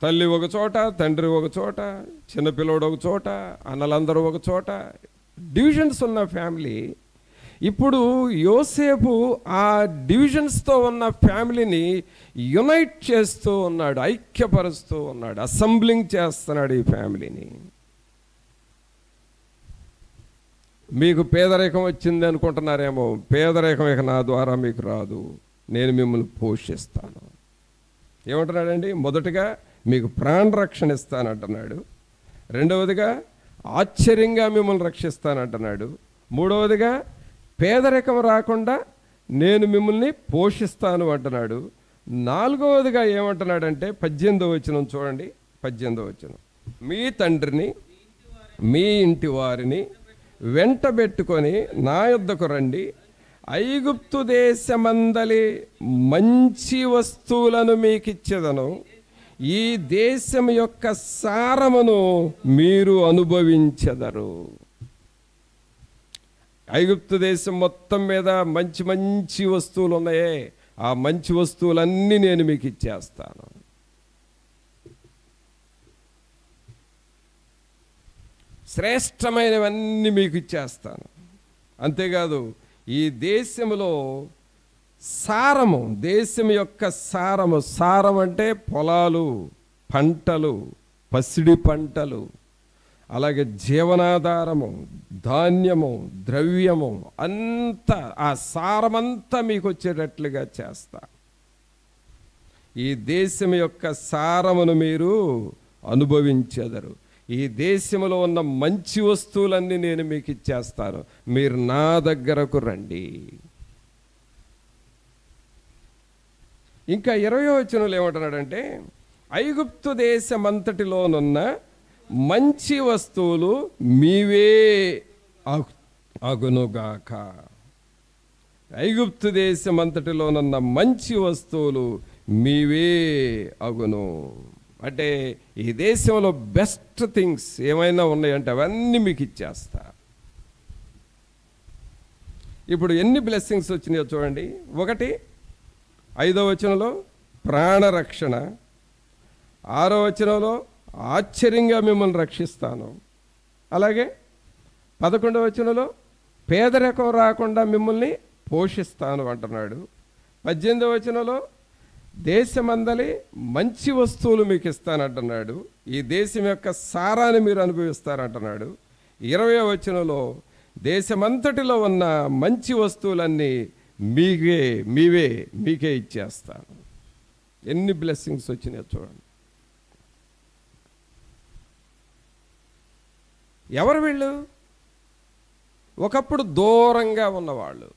తల్లి ఒక చోట, తండ్రి ఒక చోట, చిన్నపిల్లోడు ఒక చోట, అన్నలందరూ ఒక చోట, డివిజన్స్ ఉన్న ఫ్యామిలీ ఇప్పుడు యోసేపు ఆ డివిజన్స్తో ఉన్న ఫ్యామిలీని యునైట్ చేస్తూ ఉన్నాడు, ఐక్యపరుస్తూ ఉన్నాడు, అసెంబ్లింగ్ చేస్తున్నాడు ఈ ఫ్యామిలీని. మీకు పేదరికం వచ్చింది అనుకుంటున్నారేమో, పేదరికం ఇక నా ద్వారా మీకు రాదు, నేను మిమ్మల్ని పోషిస్తాను. ఏమంటున్నాడండి? మొదటగా మీకు ప్రాణరక్షణ ఇస్తానంటున్నాడు, రెండవదిగా ఆశ్చర్యంగా మిమ్మల్ని రక్షిస్తానంటున్నాడు, మూడవదిగా పేదరికం రాకుండా నేను మిమ్మల్ని పోషిస్తాను అంటున్నాడు, నాలుగవదిగా ఏమంటున్నాడంటే 18వ వచనం చూడండి. 18వ వచనం, మీ తండ్రిని మీ ఇంటి వారిని వెంటబెట్టుకొని నా యొద్దకు రండి, ఐగుప్తు దేశమందలి మంచి వస్తువులను మీకు ఇచ్చేదను, ఈ దేశం యొక్క సారమును మీరు అనుభవించెదరు. ఐగుప్తు దేశం మొత్తం మీద మంచి మంచి వస్తువులు ఉన్నాయే, ఆ మంచి వస్తువులన్నీ నేను మీకు ఇచ్చేస్తాను. శ్రేష్టమైనవన్నీ మీకు ఇచ్చేస్తాను. అంతేకాదు ఈ దేశంలో సారము, దేశం యొక్క సారము, సారం అంటే పొలాలు, పంటలు, పసిడి పంటలు, అలాగే జీవనాధారము, ధాన్యము, ద్రవ్యము అంతా, ఆ సారమంతా మీకు వచ్చేటట్లుగా చేస్తా. ఈ దేశం యొక్క సారమును మీరు అనుభవించెదరు, ఈ దేశంలో ఉన్న మంచి వస్తువులన్నీ నేను మీకు ఇచ్చేస్తాను, మీరు నా దగ్గరకు రండి. ఇంకా 20వ వచనంలో ఏమంటున్నాడంటే, ఐగుప్తు దేశమంతటిలోనున్న మంచి వస్తువులు మీవే అగునుగాక. ఐగుప్తు దేశమంతటిలోనున్న మంచి వస్తువులు మీవే అగును. అంటే ఈ దేశంలో బెస్ట్ థింగ్స్ ఏమైనా ఉన్నాయంటే అవన్నీ మీకు ఇచ్చేస్తా. ఇప్పుడు ఎన్ని బ్లెస్సింగ్స్ వచ్చినాయో చూడండి. 1, 5వ వచనంలో ప్రాణరక్షణ, 6వ వచనంలో ఆశ్చర్యంగా మిమ్మల్ని రక్షిస్తాను, అలాగే 11వ వచనంలో పేదరికం రాకుండా మిమ్మల్ని పోషిస్తాను అంటున్నాడు, 18వ వచనంలో దేశమందలి మంచి వస్తువులు మీకు ఇస్తానంటున్నాడు, ఈ దేశం యొక్క సారాన్ని మీరు అనుభవిస్తారంటున్నాడు, 20వ వచనంలో దేశమంతటిలో ఉన్న మంచి వస్తువులన్నీ మీకే ఇచ్చేస్తాను. ఎన్ని బ్లెస్సింగ్స్ వచ్చినాయో చూడండి. ఎవరు వీళ్ళు? ఒకప్పుడు దూరంగా ఉన్నవాళ్ళు,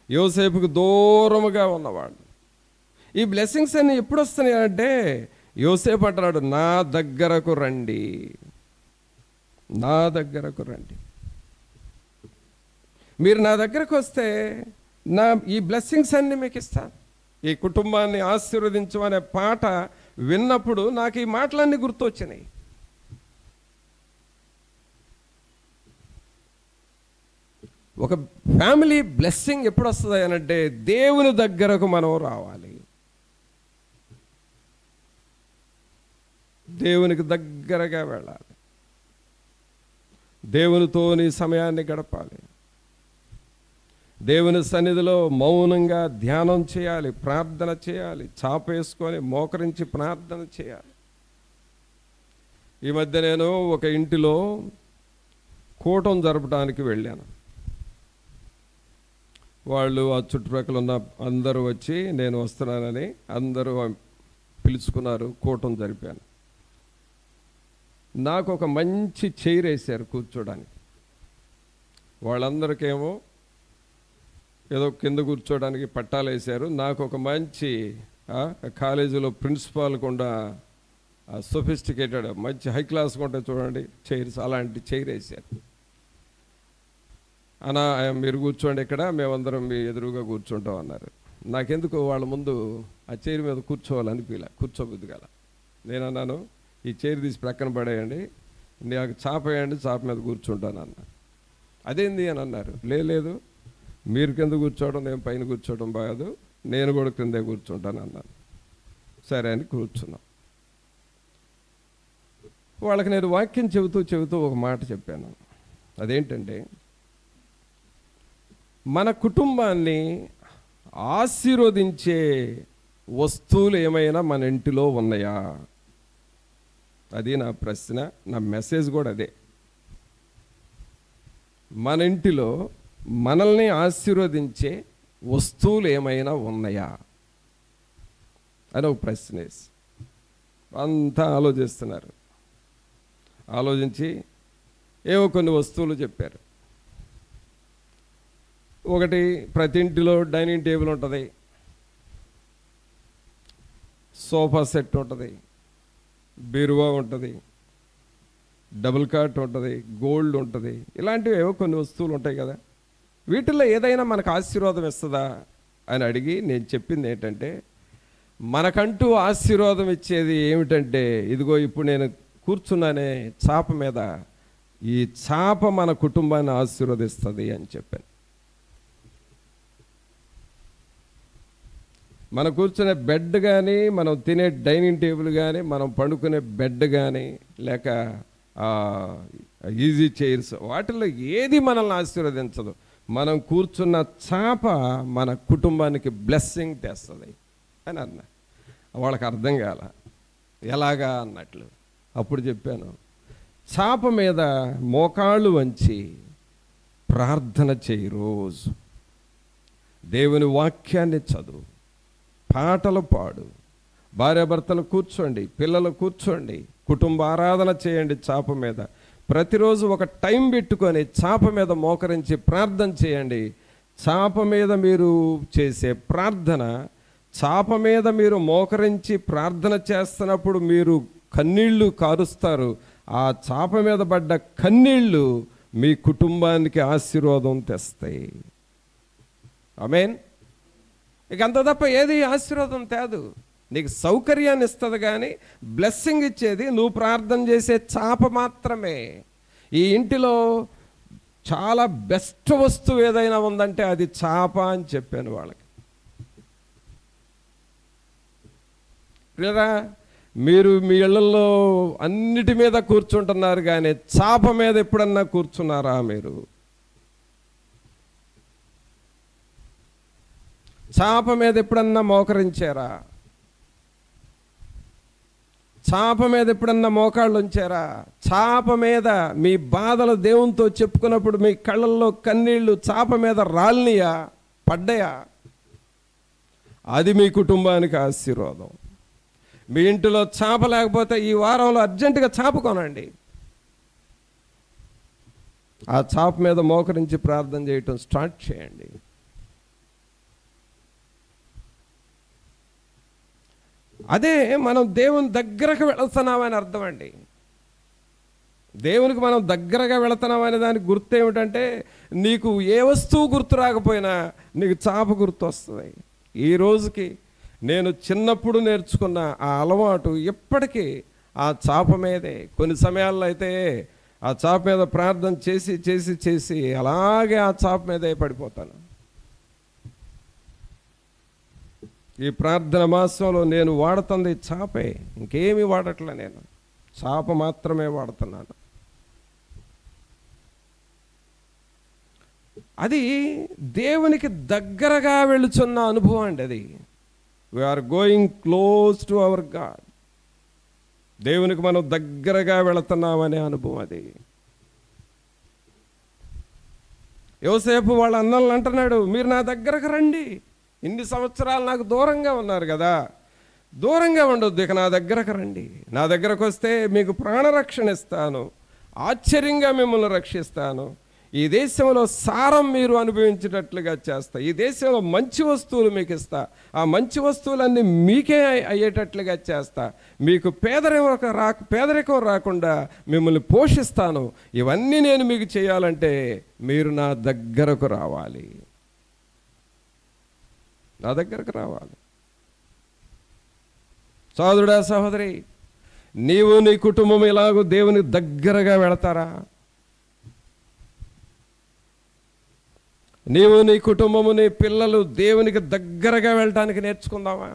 యోసేపుకు దూరముగా ఉన్నవాళ్ళు. ఈ బ్లెస్సింగ్స్ అన్నీ ఎప్పుడు వస్తున్నాయి అంటే, యోసేపు అంటున్నాడు, నా దగ్గరకు రండి, నా దగ్గరకు రండి. మీరు నా దగ్గరకు వస్తే ఈ బ్లెస్సింగ్స్ అన్నీ మీకు ఇస్తాను. ఈ కుటుంబాన్ని ఆశీర్వదించమనే పాట విన్నప్పుడు నాకు ఈ మాటలన్నీ గుర్తొచ్చినాయి. ఒక ఫ్యామిలీ బ్లెస్సింగ్ ఎప్పుడు వస్తుంది అనంటే, దేవుని దగ్గరకు మనం రావాలి, దేవునికి దగ్గరగా వెళ్ళాలి, దేవునితో నీ సమయాన్ని గడపాలి, దేవుని సన్నిధిలో మౌనంగా ధ్యానం చేయాలి, ప్రార్థన చేయాలి, చాపేసుకొని మోకరించి ప్రార్థన చేయాలి. ఈ మధ్య నేను ఒక ఇంటిలో కూటం జరపడానికి వెళ్ళాను. వాళ్ళు ఆ చుట్టుప్రక్కల ఉన్న అందరూ వచ్చి నేను వస్తున్నానని అందరూ పిలుచుకున్నారు, కూటం జరిపాను. నాకు ఒక మంచి చైర్ వేశారు కూర్చోడానికి. వాళ్ళందరికేమో ఏదో కింద కూర్చోడానికి పట్టాలు వేశారు. నాకు ఒక మంచి కాలేజీలో ప్రిన్సిపాల్ కూడా సొఫిస్టికేటెడ్ మంచి హై క్లాస్ కొంటే చూడండి చైర్స్, అలాంటి చైర్ వేశారు. అన్నా మీరు కూర్చోండి, ఇక్కడ మేమందరం మీ ఎదురుగా కూర్చుంటాం అన్నారు. నాకెందుకు వాళ్ళ ముందు ఆ చైర్ మీద కూర్చోవాలనిపించలే, కూర్చోబుద్ది గల. నేను అన్నాను, ఈ చైర్ తీసి ప్రక్కన పడేయండి, నాకు చాప వేయండి, చాప మీద కూర్చుంటాను అన్న. అదేంది అని అన్నారు. లేదు, మీరు కింద కూర్చోవడం, నేను పైన కూర్చోవడం బాగదు, నేను కూడా కిందే కూర్చుంటాను అన్నాను. సరే అని కూర్చున్నాం. వాళ్ళకి నేను వాక్యం చెబుతూ ఒక మాట చెప్పాను. అదేంటంటే, మన కుటుంబాన్ని ఆశీర్వదించే వస్తువులు ఏమైనా మన ఇంటిలో ఉన్నాయా? అది నా ప్రశ్న, నా మెసేజ్ కూడా అదే. మన ఇంటిలో మనల్ని ఆశీర్వదించే వస్తువులు ఏమైనా ఉన్నాయా అని ఒక ప్రశ్న వేసి అంతా ఆలోచిస్తున్నారు. ఆలోచించి ఏవో కొన్ని వస్తువులు చెప్పారు. ఒకటి, ప్రతి ఇంటిలో డైనింగ్ టేబుల్ ఉంటుంది, సోఫా సెట్ ఉంటుంది, బీరువా ఉంటుంది, డబుల్ కాట్ ఉంటుంది, గోల్డ్ ఉంటుంది. ఇలాంటివి ఏవో కొన్ని వస్తువులు ఉంటాయి కదా. వీటిల్లో ఏదైనా మనకు ఆశీర్వాదం ఇస్తుందా అని అడిగి నేను చెప్పింది ఏంటంటే, మనకంటూ ఆశీర్వాదం ఇచ్చేది ఏమిటంటే, ఇదిగో ఇప్పుడు నేను కూర్చున్నానే చాప మీద, ఈ చాప మన కుటుంబాన్ని ఆశీర్వదిస్తుంది అని చెప్పాను. మనం కూర్చునే బెడ్ కానీ, మనం తినే డైనింగ్ టేబుల్ కానీ, మనం పండుకునే బెడ్ కానీ, లేక ఈజీ చైర్స్, వాటిల్లో ఏది మనల్ని ఆశీర్వదించదు. మనం కూర్చున్న చాప మన కుటుంబానికి బ్లెస్సింగ్ తెస్తుంది అని అన్నా. వాళ్ళకి అర్థం కాల, ఎలాగా అన్నట్లు. అప్పుడు చెప్పాను, చాప మీద మోకాళ్ళు వంచి ప్రార్థన చేయి, రోజు దేవుని వాక్యాన్ని చదువు, పాటలు పాడు, భార్యాభర్తలు కూర్చోండి, పిల్లలు కూర్చోండి, కుటుంబ ఆరాధన చేయండి. చాప మీద ప్రతిరోజు ఒక టైం పెట్టుకొని చాప మీద మోకరించి ప్రార్థన చేయండి. చాప మీద మీరు చేసే ప్రార్థన, చాప మీద మీరు మోకరించి ప్రార్థన చేస్తున్నప్పుడు మీరు కన్నీళ్లు కారుస్తారు. ఆ చాప మీద పడ్డ కన్నీళ్లు మీ కుటుంబానికి ఆశీర్వాదం తెస్తాయి. ఆమేన్. ఇక అంత తప్ప ఏది ఆశీర్వాదం తేదు. నీకు సౌకర్యాన్ని ఇస్తుంది కానీ బ్లెస్సింగ్ ఇచ్చేది నువ్వు ప్రార్థన చేసే చాప మాత్రమే. ఈ ఇంటిలో చాలా బెస్ట్ వస్తువు ఏదైనా ఉందంటే అది చాప అని చెప్పాను వాళ్ళకి. లేదా మీరు మీ ఇళ్లలో అన్నిటి మీద కూర్చుంటున్నారు కానీ చాప మీద ఎప్పుడన్నా కూర్చున్నారా? మీరు చాప మీద ఎప్పుడన్నా మోకరించారా? చాప మీద ఎప్పుడన్నా మోకాళ్ళు ఉంచారా? చాప మీద మీ బాధలు దేవునితో చెప్పుకున్నప్పుడు మీ కళ్ళల్లో కన్నీళ్లు చాప మీద రాలినయా, పడ్డాయా? అది మీ కుటుంబానికి ఆశీర్వాదం. మీ ఇంటిలో చాప లేకపోతే ఈ వారంలో అర్జెంటుగా చాప కొనండి. ఆ చాప మీద మోకరించి ప్రార్థన చేయటం స్టార్ట్ చేయండి. అదే మనం దేవుని దగ్గరకు వెళుతున్నామని అర్థం అండి. దేవునికి మనం దగ్గరగా వెళుతున్నామనే దానికి గుర్తు ఏమిటంటే, నీకు ఏ వస్తువు గుర్తు రాకపోయినా నీకు చాప గుర్తు వస్తుంది. ఈ రోజుకి నేను చిన్నప్పుడు నేర్చుకున్న ఆ అలవాటు ఎప్పటికీ ఆ చాప మీదే. కొన్ని సమయాల్లో అయితే ఆ చాప మీద ప్రార్థన చేసి చేసి చేసి అలాగే ఆ చాప మీదే పడిపోతాను. ఈ ప్రార్థన మాసంలో నేను వాడుతుంది చాపే, ఇంకేమీ వాడట్లే. నేను చాప మాత్రమే వాడుతున్నాను. అది దేవునికి దగ్గరగా వెళుచున్న అనుభవం అండి. అది we are going close to our God. దేవునికి మనం దగ్గరగా వెళుతున్నామనే అనుభవం అది. యోసేపు వాళ్ళ అన్నలను అంటున్నాడు, మీరు నా దగ్గరకు రండి. ఇన్ని సంవత్సరాలు నాకు దూరంగా ఉన్నారు కదా, దూరంగా ఉండొద్దు, ఇక నా దగ్గరకు రండి. నా దగ్గరకు వస్తే మీకు ప్రాణరక్షణ ఇస్తాను, ఆశ్చర్యంగా మిమ్మల్ని రక్షిస్తాను. ఈ దేశంలో సారం మీరు అనుభవించేటట్లుగా చేస్తా. ఈ దేశంలో మంచి వస్తువులు మీకు ఇస్తా. ఆ మంచి వస్తువులన్నీ మీకే అయ్యేటట్లుగా చేస్తా. మీకు పేదరికం రాకుండా మిమ్మల్ని పోషిస్తాను. ఇవన్నీ నేను మీకు చేయాలంటే మీరు నా దగ్గరకు రావాలి, నా దగ్గరకు రావాలి. సోదరుడా, సహోదరి, నీవు నీ కుటుంబం ఇలాగూ దేవుని దగ్గరగా వెళతారా? నీవు నీ కుటుంబము నీ పిల్లలు దేవునికి దగ్గరగా వెళ్ళటానికి నేర్చుకుందామా?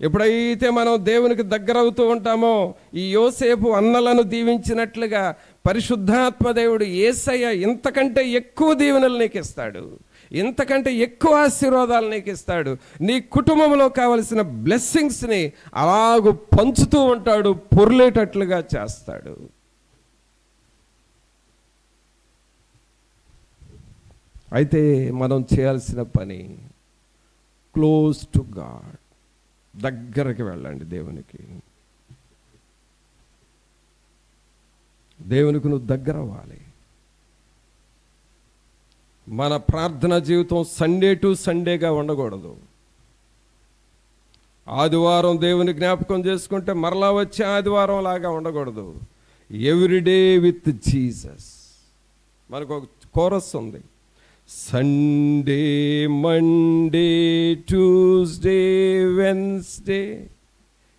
ఎప్పుడైతే మనం దేవునికి దగ్గర అవుతూ ఉంటామో, ఈ యోసేపు అన్నలను దీవించినట్లుగా పరిశుద్ధాత్మ దేవుడు యేసయ్య ఇంతకంటే ఎక్కువ దీవెనలు నీకు ఇస్తాడు, ఇంతకంటే ఎక్కువ ఆశీర్వాదాలు నీకు ఇస్తాడు. నీ కుటుంబంలో కావలసిన బ్లెస్సింగ్స్ని అలాగూ పంచుతూ ఉంటాడు, పొర్లేటట్లుగా చేస్తాడు. అయితే మనం చేయాల్సిన పని క్లోజ్ టు గాడ్, దగ్గరికి వెళ్ళండి దేవునికి. దేవునికి నువ్వు దగ్గర అవ్వాలి. మన ప్రార్థన జీవితం సండే టు సండేగా ఉండకూడదు. ఆదివారం దేవుని జ్ఞాపకం చేసుకుంటే మరలా వచ్చే ఆదివారం లాగా ఉండకూడదు. Everyday with Jesus. మనకు ఒక కోరస్ ఉంది, Sunday, Monday, Tuesday, Wednesday,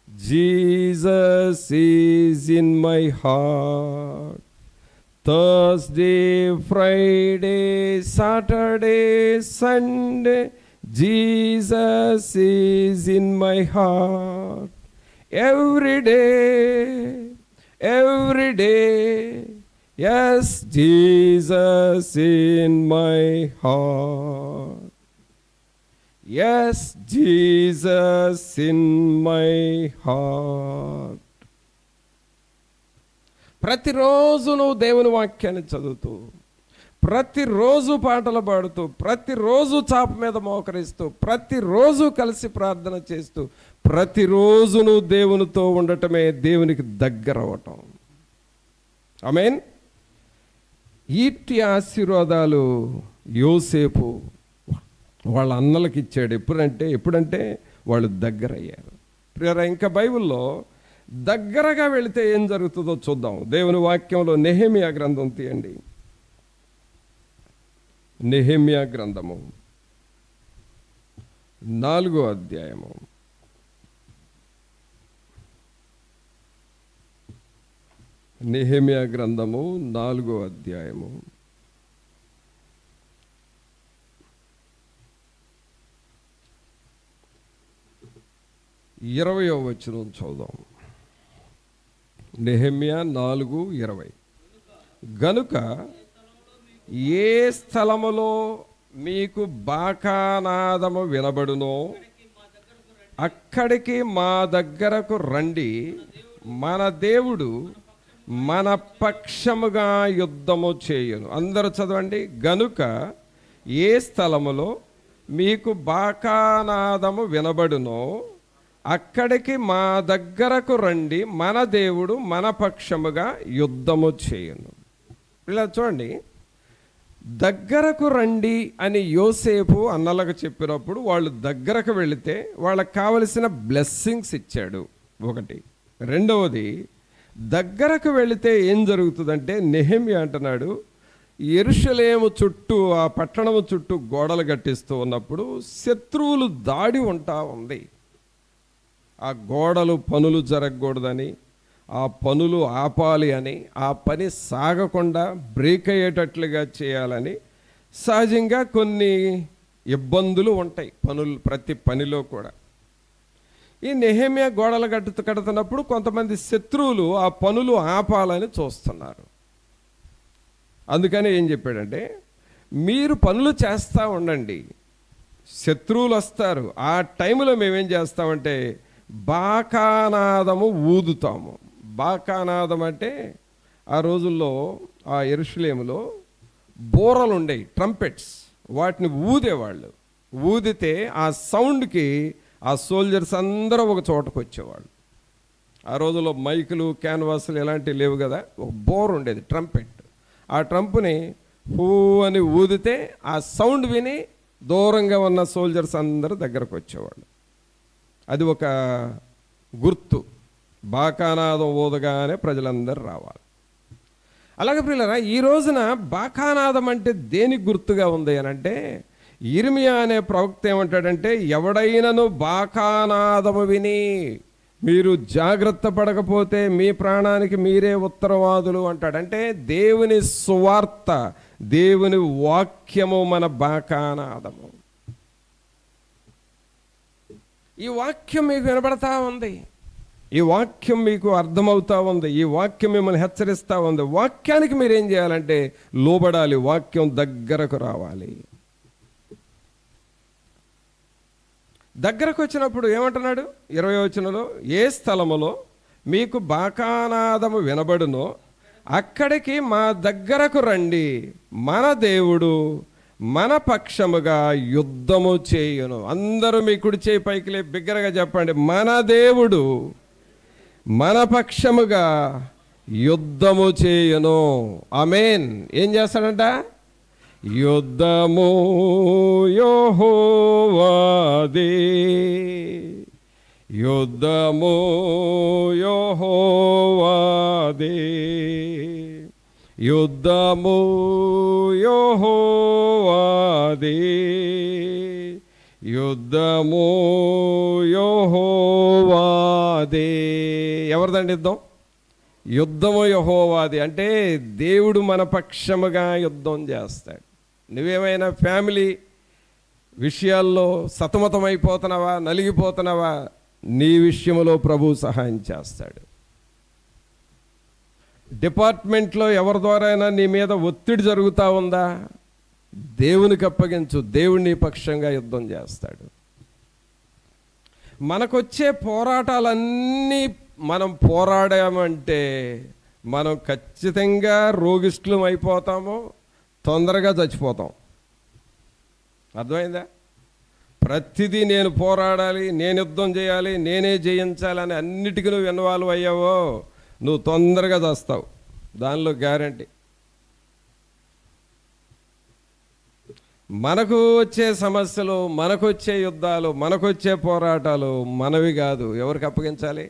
Jesus is in my heart. Thursday, Friday, Saturday, Sunday, Jesus is in my heart. Every day, yes, Jesus in my heart. Yes, Jesus in my heart. ప్రతిరోజు నువ్వు దేవుని వాక్యాన్ని చదువుతూ, ప్రతిరోజు పాటలు పాడుతూ, ప్రతిరోజు చాప మీద మోకరిస్తూ, ప్రతిరోజు కలిసి ప్రార్థన చేస్తూ, ప్రతిరోజు నువ్వు దేవునితో ఉండటమే దేవునికి దగ్గర అవటం. ఆమేన్. ఈటి ఆశీర్వాదాలు యోసేపు వాళ్ళ అన్నలకు ఇచ్చాడు. ఎప్పుడంటే వాళ్ళు దగ్గర అయ్యారు. ప్రియరా, ఇంకా బైబిల్లో దగ్గరగా వెళితే ఏం జరుగుతుందో చూద్దాం. దేవుని వాక్యంలో నెహెమ్యా గ్రంథం తీయండి. నెహెమ్యా గ్రంథము 4వ అధ్యాయము. నెహెమ్యా గ్రంథము 4వ అధ్యాయము 20వ వచనం చదువుదాం. నెహెమ్యా 4:20. గనుక ఏ స్థలములో మీకు బాకానాదము వినబడునో అక్కడికి మా దగ్గరకు రండి, మన దేవుడు మన పక్షముగా యుద్ధము చేయును. అందరూ చదవండి. గనుక ఏ స్థలములో మీకు బాకానాదము వినబడునో అక్కడికి మా దగ్గరకు రండి, మన దేవుడు మన పక్షముగా యుద్ధము చేయును. ఇలా చూడండి, దగ్గరకు రండి అని యోసేపు అన్నలకు చెప్పినప్పుడు వాళ్ళు దగ్గరకు వెళితే వాళ్ళకి కావలసిన బ్లెస్సింగ్స్ ఇచ్చాడు. ఒకటి. రెండవది, దగ్గరకు వెళితే ఏం జరుగుతుందంటే నెహెమ్యా అంటున్నాడు, యెరూషలేము చుట్టూ, ఆ పట్టణము చుట్టూ గోడలు కట్టిస్తూ ఉన్నప్పుడు శత్రువులు దాడి ఉంటా ఉంది. ఆ గోడలు పనులు జరగకూడదని, ఆ పనులు ఆపాలి అని, ఆ పని సాగకుండా బ్రేక్ అయ్యేటట్లుగా చేయాలని సహజంగా కొన్ని ఇబ్బందులు ఉంటాయి ప్రతి పనిలో కూడా. ఈ నెహెమ్యా గోడలు కడుతున్నప్పుడు కొంతమంది శత్రువులు ఆ పనులు ఆపాలని చూస్తున్నారు. అందుకని ఏం చెప్పాడంటే, మీరు పనులు చేస్తూ ఉండండి, శత్రువులు వస్తారు, ఆ టైంలో మేమేం చేస్తామంటే బాకానాదము ఊదుతాము. బాకానాదం అంటే ఆ రోజుల్లో ఆ యెరూషలేములో బోరలు ఉండేవి, ట్రంపెట్స్. వాటిని ఊదేవాళ్ళు. ఊదితే ఆ సౌండ్కి ఆ సోల్జర్స్ అందరూ ఒక చోటకు వచ్చేవాళ్ళు. ఆ రోజుల్లో మైకులు, క్యాన్వాసులు ఇలాంటివి లేవు కదా. ఒక బోర్ ఉండేది, ట్రంపెట్. ఆ ట్రంపుని హూ అని ఊదితే ఆ సౌండ్ విని దూరంగా ఉన్న సోల్జర్స్ అందరూ దగ్గరకు వచ్చేవాళ్ళు. అది ఒక గుర్తు. బాకానాదం ఊదగానే ప్రజలందరూ రావాలి. అలాగే ప్రియులారా, ఈ రోజున బాకానాదం అంటే దేనికి గుర్తుగా ఉంది అని అంటే, ఇర్మియా అనే ప్రవక్త ఏమంటాడంటే, ఎవడైనను బాకానాదము విని మీరు జాగ్రత్త పడకపోతే మీ ప్రాణానికి మీరే ఉత్తరవాదులు అంటాడంటే, దేవుని సువార్త, దేవుని వాక్యము మన బాకానాదము. ఈ వాక్యం మీకు వినబడతా ఉంది. ఈ వాక్యం మీకు అర్థమవుతా ఉంది, ఈ వాక్యం మిమ్మల్ని హెచ్చరిస్తూ ఉంది. వాక్యానికి మీరు ఏం చేయాలంటే లోబడాలి, వాక్యం దగ్గరకు రావాలి. దగ్గరకు వచ్చినప్పుడు ఏమంటున్నాడు 20వ వచనంలో, ఏ స్థలములో మీకు బాకానాదము వినబడునో అక్కడికి మా దగ్గరకు రండి, మన దేవుడు మన పక్షముగా యుద్ధము చేయును. అందరూ మీ కుడి చేయి పైకి లేపి బిగ్గరగా చెప్పండి, మన దేవుడు మన పక్షముగా యుద్ధము చేయును. ఆమేన్. ఏం చేస్తాడంట? యుద్ధము యెహోవాదే, యుద్ధము యెహోవాదే, యుద్ధము యెహోవాదే, యుద్ధము యెహోవాదే. ఎవరిదండి యుద్ధం? యుద్ధము యెహోవాది. అంటే దేవుడు మన పక్షముగా యుద్ధం చేస్తాడు. నువ్వేమైనా ఫ్యామిలీ విషయాల్లో సతమతమైపోతున్నావా, నలిగిపోతున్నావా, నీ విషయంలో ప్రభు సహాయం చేస్తాడు. డిపార్ట్మెంట్లో ఎవరి ద్వారా అయినా నీ మీద ఒత్తిడి జరుగుతూ ఉందా, దేవునికి అప్పగించు, దేవుడు నీ పక్షంగా యుద్ధం చేస్తాడు. మనకొచ్చే పోరాటాలన్నీ మనం పోరాడామంటే మనం ఖచ్చితంగా రోగిష్ఠులం అయిపోతాము, తొందరగా చచ్చిపోతాం. అర్థమైందా? ప్రతిదీ నేను పోరాడాలి, నేను యుద్ధం చేయాలి, నేనే జయించాలి అని అన్నిటికీ నువ్వు ఇన్వాల్వ్ అయ్యావో నువ్వు తొందరగా చస్తావు, దానిలో గ్యారంటీ. మనకు వచ్చే సమస్యలు, మనకు వచ్చే యుద్ధాలు, మనకు వచ్చే పోరాటాలు మనవి కాదు. ఎవరికి అప్పగించాలి?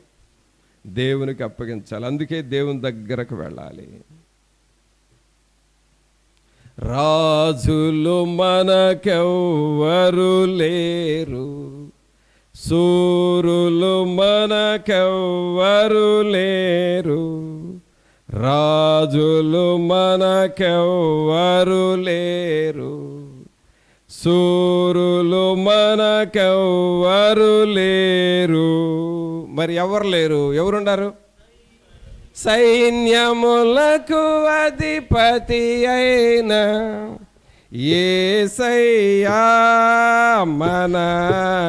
దేవునికి అప్పగించాలి. అందుకే దేవుని దగ్గరకు వెళ్ళాలి. రాజులు మనకెవ్వరు లేరు, శూరులు మనకెవ్వరు లేరు, రాజులు మనకెవ్వరు లేరు, శూరులు మనకెవ్వరు లేరు. మరి ఎవరు లేరు? ఎవరున్నారు? సైన్యములకు అధిపతి అయిన యేసయ్యా మన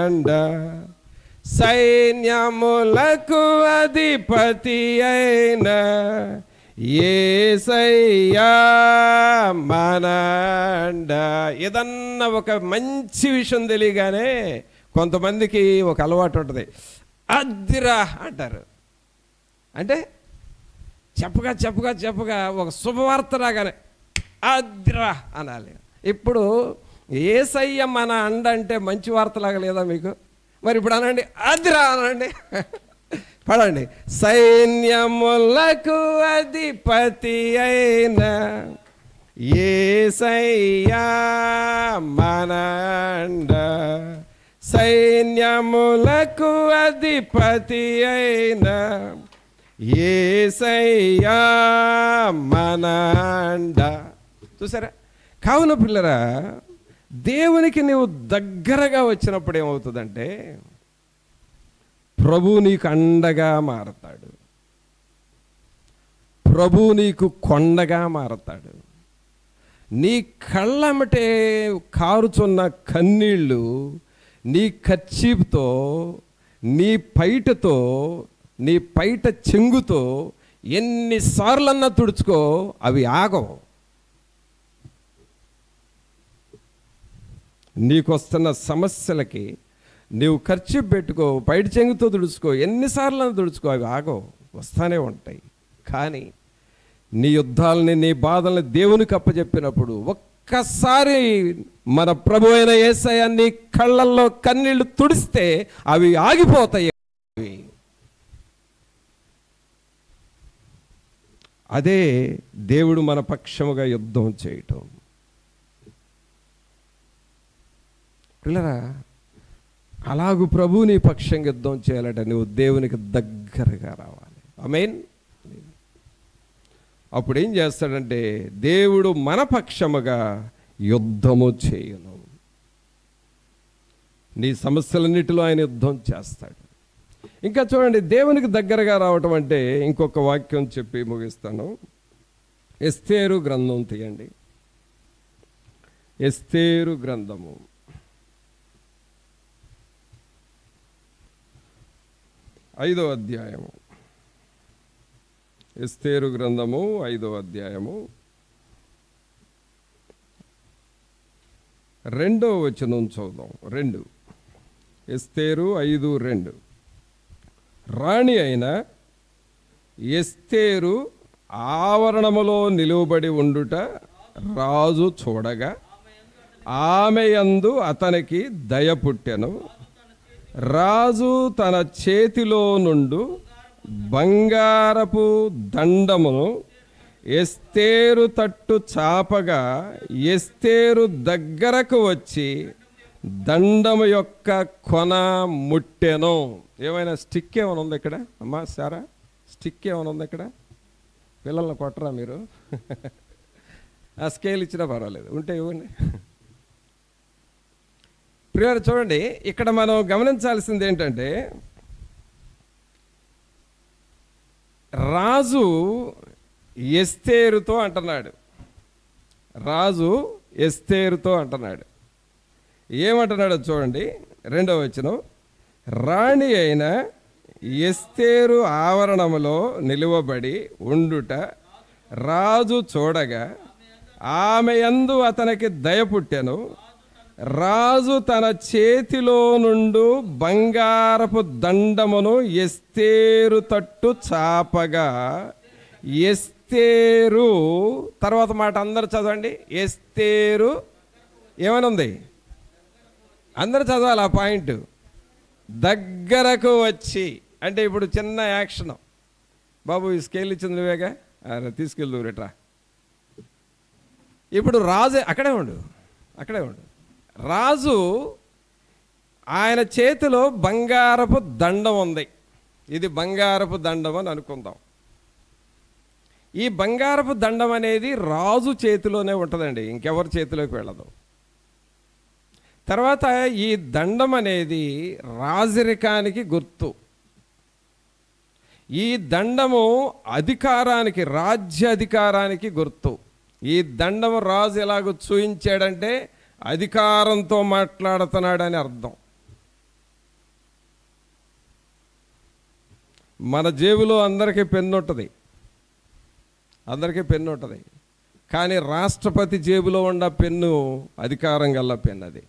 అండ, సైన్యములకు అధిపతి అయిన యేసయ్యా మన అండ. ఏదన్నా ఒక మంచి విషయం తెలియగానే కొంతమందికి ఒక అలవాటు ఉంటుంది, అద్దిరా అంటారు. అంటే చెప్పగా చెప్పగా చెప్పగా ఒక శుభవార్త రాగానే అద్దిరా అనాలి. ఇప్పుడు యేసయ్య మన అండ అంటే మంచి వార్తలాగా లేదా మీకు? మరి ఇప్పుడు అనండి, అద్దిరా అనండి, పడండి. సైన్యములకు అధిపతి అయిన యేసయ్యా మన అండ, సైన్యములకు అధిపతి అయిన యేసయ్యా మన అండ. చూసారా? కావున పిల్లరా, దేవునికి నీవు దగ్గరగా వచ్చినప్పుడు ఏమవుతుందంటే ప్రభు నీకు అండగా మారతాడు, ప్రభు నీకు కొండగా మారతాడు. నీ కళ్ళమటే కారుచున్న కన్నీళ్ళు నీ కర్చీపుతో, నీ పైటతో, నీ పైట చెంగుతో ఎన్నిసార్లన్నా తుడుచుకో, అవి ఆగవు. నీకు వస్తున్న సమస్యలకి నీవు ఖర్చు పెట్టుకో, పైట చెంగుతో తుడుచుకో, ఎన్నిసార్లన్నా తుడుచుకో, అవి ఆగవు, వస్తానే ఉంటాయి. కానీ నీ యుద్ధాలని, నీ బాధల్ని దేవునికి అప్పచెప్పినప్పుడు ఒక్కసారి మన ప్రభు అయిన యేసయ్య నీ కళ్ళల్లో కన్నీళ్లు తుడిస్తే అవి ఆగిపోతాయి. అదే దేవుడు మన పక్షముగా యుద్ధం చేయటం. పిల్లరా, అలాగూ ప్రభు నీ పక్షంగా యుద్ధం చేయాలంటే నువ్వు దేవునికి దగ్గరగా రావాలి. ఆమేన్. అప్పుడు ఏం చేస్తాడంటే దేవుడు మన పక్షముగా యుద్ధము చేయును. నీ సమస్యలన్నిటిలో ఆయన యుద్ధం చేస్తాడు. ఇంకా చూడండి, దేవునికి దగ్గరగా రావటం అంటే ఇంకొక వాక్యం చెప్పి ముగిస్తాను. ఎస్తేరు గ్రంథం తీయండి. ఎస్తేరు గ్రంథము 5వ అధ్యాయము. ఎస్తేరు గ్రంథము 5వ అధ్యాయము 2వ వచనం చదువుదాం. 2 ఎస్తేరు 5:2. రాణి అయిన ఎస్తేరు ఆవరణములో నిలువబడి ఉండుట రాజు చూడగా ఆమె యందు అతనికి దయ పుట్టెను. రాజు తన చేతిలో నుండు బంగారపు దండమును ఎస్తేరు తట్టు చాపగా ఎస్తేరు దగ్గరకు వచ్చి దండము యొక్క కొన ముట్టెను. ఏమైనా స్టిక్ ఏమైనా ఉంది ఇక్కడ? అమ్మా సారా, స్టిక్ ఏమైనా ఉంది ఇక్కడ? పిల్లల్ని కొట్టరా మీరు? ఆ స్కేల్ ఇచ్చినా పర్వాలేదు, ఉంటే ఇవ్వండి. ప్రియులారా చూడండి, ఇక్కడ మనం గమనించాల్సింది ఏంటంటే, రాజు ఎస్తేరుతో అంటున్నాడు. రాజు ఎస్తేరుతో అంటున్నాడు. ఏమంటున్నాడో చూడండి, 2వ వచనం. రాణి అయిన ఎస్తేరు ఆవరణములో నిలువబడి ఉండుట రాజు చూడగా ఆమె యందు అతనికి దయ పుట్టెను. రాజు తన చేతిలో నుండు బంగారపు దండమును ఎస్తేరు తట్టు చాపగా ఎస్తేరు, తర్వాత మాట అందరు చదవండి. ఎస్తేరు ఏమనుంది? అందరు చదవాలి ఆ పాయింట్. దగ్గరకు వచ్చి అంటే ఇప్పుడు చిన్న యాక్షన్. బాబు ఈ స్కేల్ ఇచ్చింది నువ్వేగా, తీసుకెళ్ళి ఊరేట్రా. ఇప్పుడు రాజు అక్కడే ఉండు. రాజు ఆయన చేతిలో బంగారపు దండం ఉంది. ఇది బంగారపు దండం అని అనుకుందాం. ఈ బంగారపు దండం అనేది రాజు చేతిలోనే ఉంటుందండి, ఇంకెవరి చేతిలోకి వెళ్ళదు. తర్వాత ఈ దండం అనేది రాజరికానికి గుర్తు. ఈ దండము అధికారానికి, రాజ్యాధికారానికి గుర్తు. ఈ దండము రాజు ఎలాగో చూయించాడంటే అధికారంతో మాట్లాడుతున్నాడని అర్థం. మన జేబులో అందరికీ పెన్ను ఉంటుంది, కానీ రాష్ట్రపతి జేబులో ఉన్న పెన్ను అధికారం గల పెన్. అది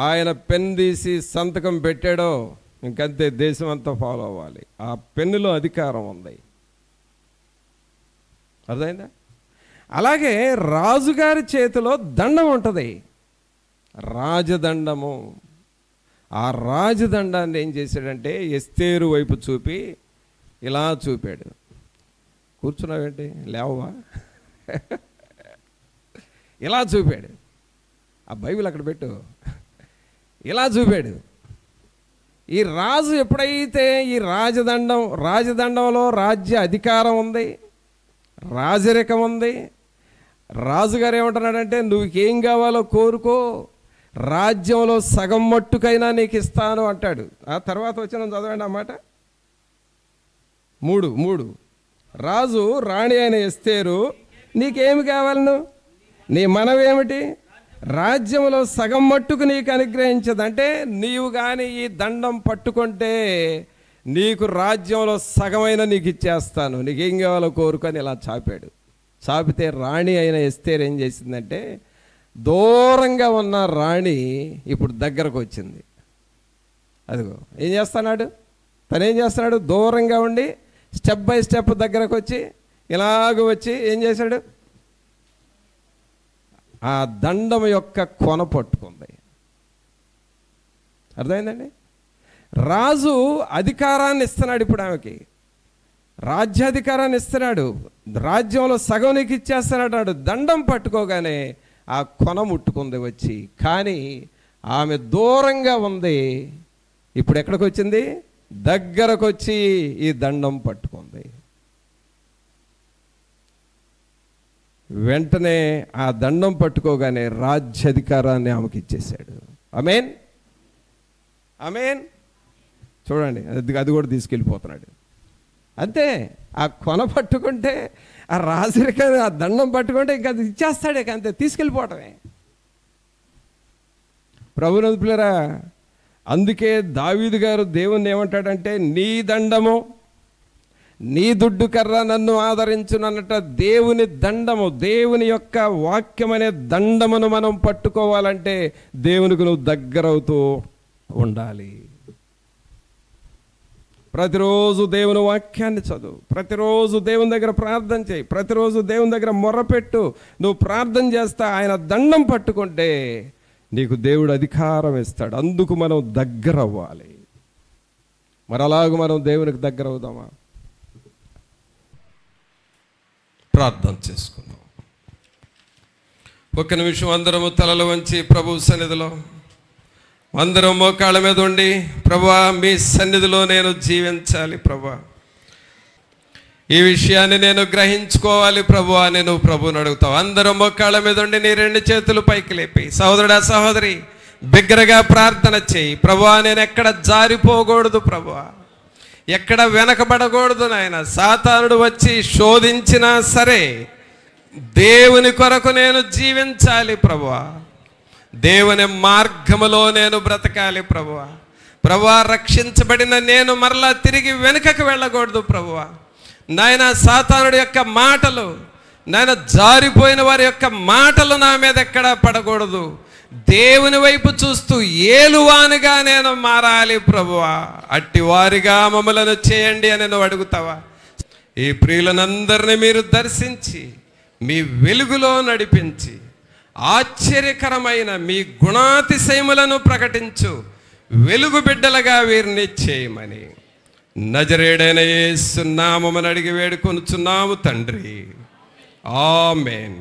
ఆయన పెన్ తీసి సంతకం పెట్టాడో ఇంకంతే, దేశం అంతా ఫాలో అవ్వాలి. ఆ పెన్నులో అధికారం ఉంది. అర్థమైందా? అలాగే రాజుగారి చేతిలో దండం ఉంటుంది, రాజదండము. ఆ రాజదండాన్ని ఏం చేశాడంటే ఎస్తేరు వైపు చూపి ఇలా చూపాడు. కూర్చున్నావేంటి, లేవవా? ఇలా చూపాడు. ఆ బైబిల్ అక్కడ పెట్టు. ఇలా చూపాడు. ఈ రాజు ఎప్పుడైతే ఈ రాజదండంలో రాజ్య అధికారం ఉంది, రాజరికం ఉంది. రాజుగారు ఏమంటున్నాడంటే నువ్వుకేం కావాలో కోరుకో, రాజ్యంలో సగం మట్టుకైనా నీకు ఇస్తాను అంటాడు. ఆ తర్వాత వచ్చిన చదవండి ఆ మాట. 3 రాజు రాణి అయిన ఎస్తేరు, నీకేమి కావాలను? నీ మనవేమిటి? రాజ్యంలో సగం మట్టుకు నీకు అనుగ్రహించదు. అంటే నీవు కానీ ఈ దండం పట్టుకుంటే నీకు రాజ్యంలో సగమైన నీకు ఇచ్చేస్తాను, నీకేం కావాలో కోరుకొని ఇలా చాపాడు. చాపితే రాణి అయిన ఎస్తేరు ఏం చేసిందంటే, దూరంగా ఉన్న రాణి ఇప్పుడు దగ్గరకు వచ్చింది. అదిగో ఏం చేస్తున్నాడు, తనేం చేస్తున్నాడు? దూరంగా ఉండి స్టెప్ బై స్టెప్ దగ్గరకు వచ్చి ఇలాగ వచ్చి ఏం చేశాడు? ఆ దండం యొక్క కొన పట్టుకుంది. అర్థమైందండి? రాజు అధికారాన్ని ఇస్తున్నాడు. ఇప్పుడు ఆమెకి రాజ్యాధికారాన్ని ఇస్తున్నాడు. రాజ్యంలో సగం నీకు ఇచ్చేస్తున్నాడు. దండం పట్టుకోగానే ఆ కొన ముట్టుకుంది వచ్చి. కానీ ఆమె దూరంగా ఉంది. ఇప్పుడు ఎక్కడికి వచ్చింది? దగ్గరకు వచ్చి ఈ దండం పట్టుకుంది. వెంటనే ఆ దండం పట్టుకోగానే రాజ్యాధికారాన్ని ఆమెకి ఇచ్చేశాడు. ఆమేన్, ఆమేన్. చూడండి, అది కూడా తీసుకెళ్ళిపోతున్నాడు. అంతే, ఆ కొన పట్టుకుంటే, ఆ రాజరిక ఆ దండం పట్టుకుంటే ఇంకా అది ఇచ్చేస్తాడు, ఇక అంతే, తీసుకెళ్ళిపోవటమే. ప్రభునందులారా, అందుకే దావీదు గారు దేవుణ్ణి ఏమంటాడంటే, నీ దండము నీ దుడ్డు కర్ర నన్ను ఆదరించునన్నట. దేవుని దండము, దేవుని యొక్క వాక్యం అనే దండమును మనం పట్టుకోవాలంటే దేవునికి నువ్వు దగ్గరవుతూ ఉండాలి. ప్రతిరోజు దేవుని వాక్యాన్ని చదువు, ప్రతిరోజు దేవుని దగ్గర ప్రార్థన చేయి, ప్రతిరోజు దేవుని దగ్గర మొర్రపెట్టు. నువ్వు ప్రార్థన చేస్తా ఆయన దండం పట్టుకుంటే నీకు దేవుడు అధికారం ఇస్తాడు. అందుకు మనం దగ్గర అవ్వాలి. మరి అలాగ మనం దేవునికి దగ్గర అవుదామా? ప్రార్థన చేసుకుందాం. ఒక్క నిమిషం అందరము తలలు వంచి ప్రభు సన్నిధిలో అందరం మోకాళ్ళ మీద ఉండి, ప్రభువా మీ సన్నిధిలో నేను జీవించాలి ప్రభువా, ఈ విషయాన్ని నేను గ్రహించుకోవాలి ప్రభువా అని నువ్వు ప్రభువుని అడుగుతావు. అందరం మోకాళ్ళ మీద ఉండి నీ 2 చేతులు పైకి లేపి, సహోదరుడా సహోదరి బిగ్గరగా ప్రార్థన చేయి. ప్రభువా నేను ఎక్కడ జారిపోకూడదు ప్రభువా, ఎక్కడ వెనకబడకూడదు నాయన. సాతానుడు వచ్చి శోధించినా సరే దేవుని కొరకు నేను జీవించాలి ప్రభువా, దేవుని మార్గములో నేను బ్రతకాలి ప్రభువా. ప్రభువా రక్షించబడిన నేను మరలా తిరిగి వెనుకకు వెళ్ళకూడదు ప్రభువా. నాయన సాతానుడి యొక్క మాటలు, నాయన జారిపోయిన వారి యొక్క మాటలు నా మీద ఎక్కడా పడకూడదు. దేవుని వైపు చూస్తూ ఏలువానిగా నేను మారాలి ప్రభువా. అట్టి వారిగా మమ్మలను చేయండి అని నువ్వు అడుగుతావా? ఈ ప్రియులనందరినీ మీరు దర్శించి మీ వెలుగులో నడిపించి ఆశ్చర్యకరమైన మీ గుణాతిశయములను ప్రకటించు వెలుగు బిడ్డలుగా వీరిని చేయమని నజరేయుడైన యేసు నామమున అడిగి వేడుకొనుచున్నాము తండ్రి. ఆమేన్.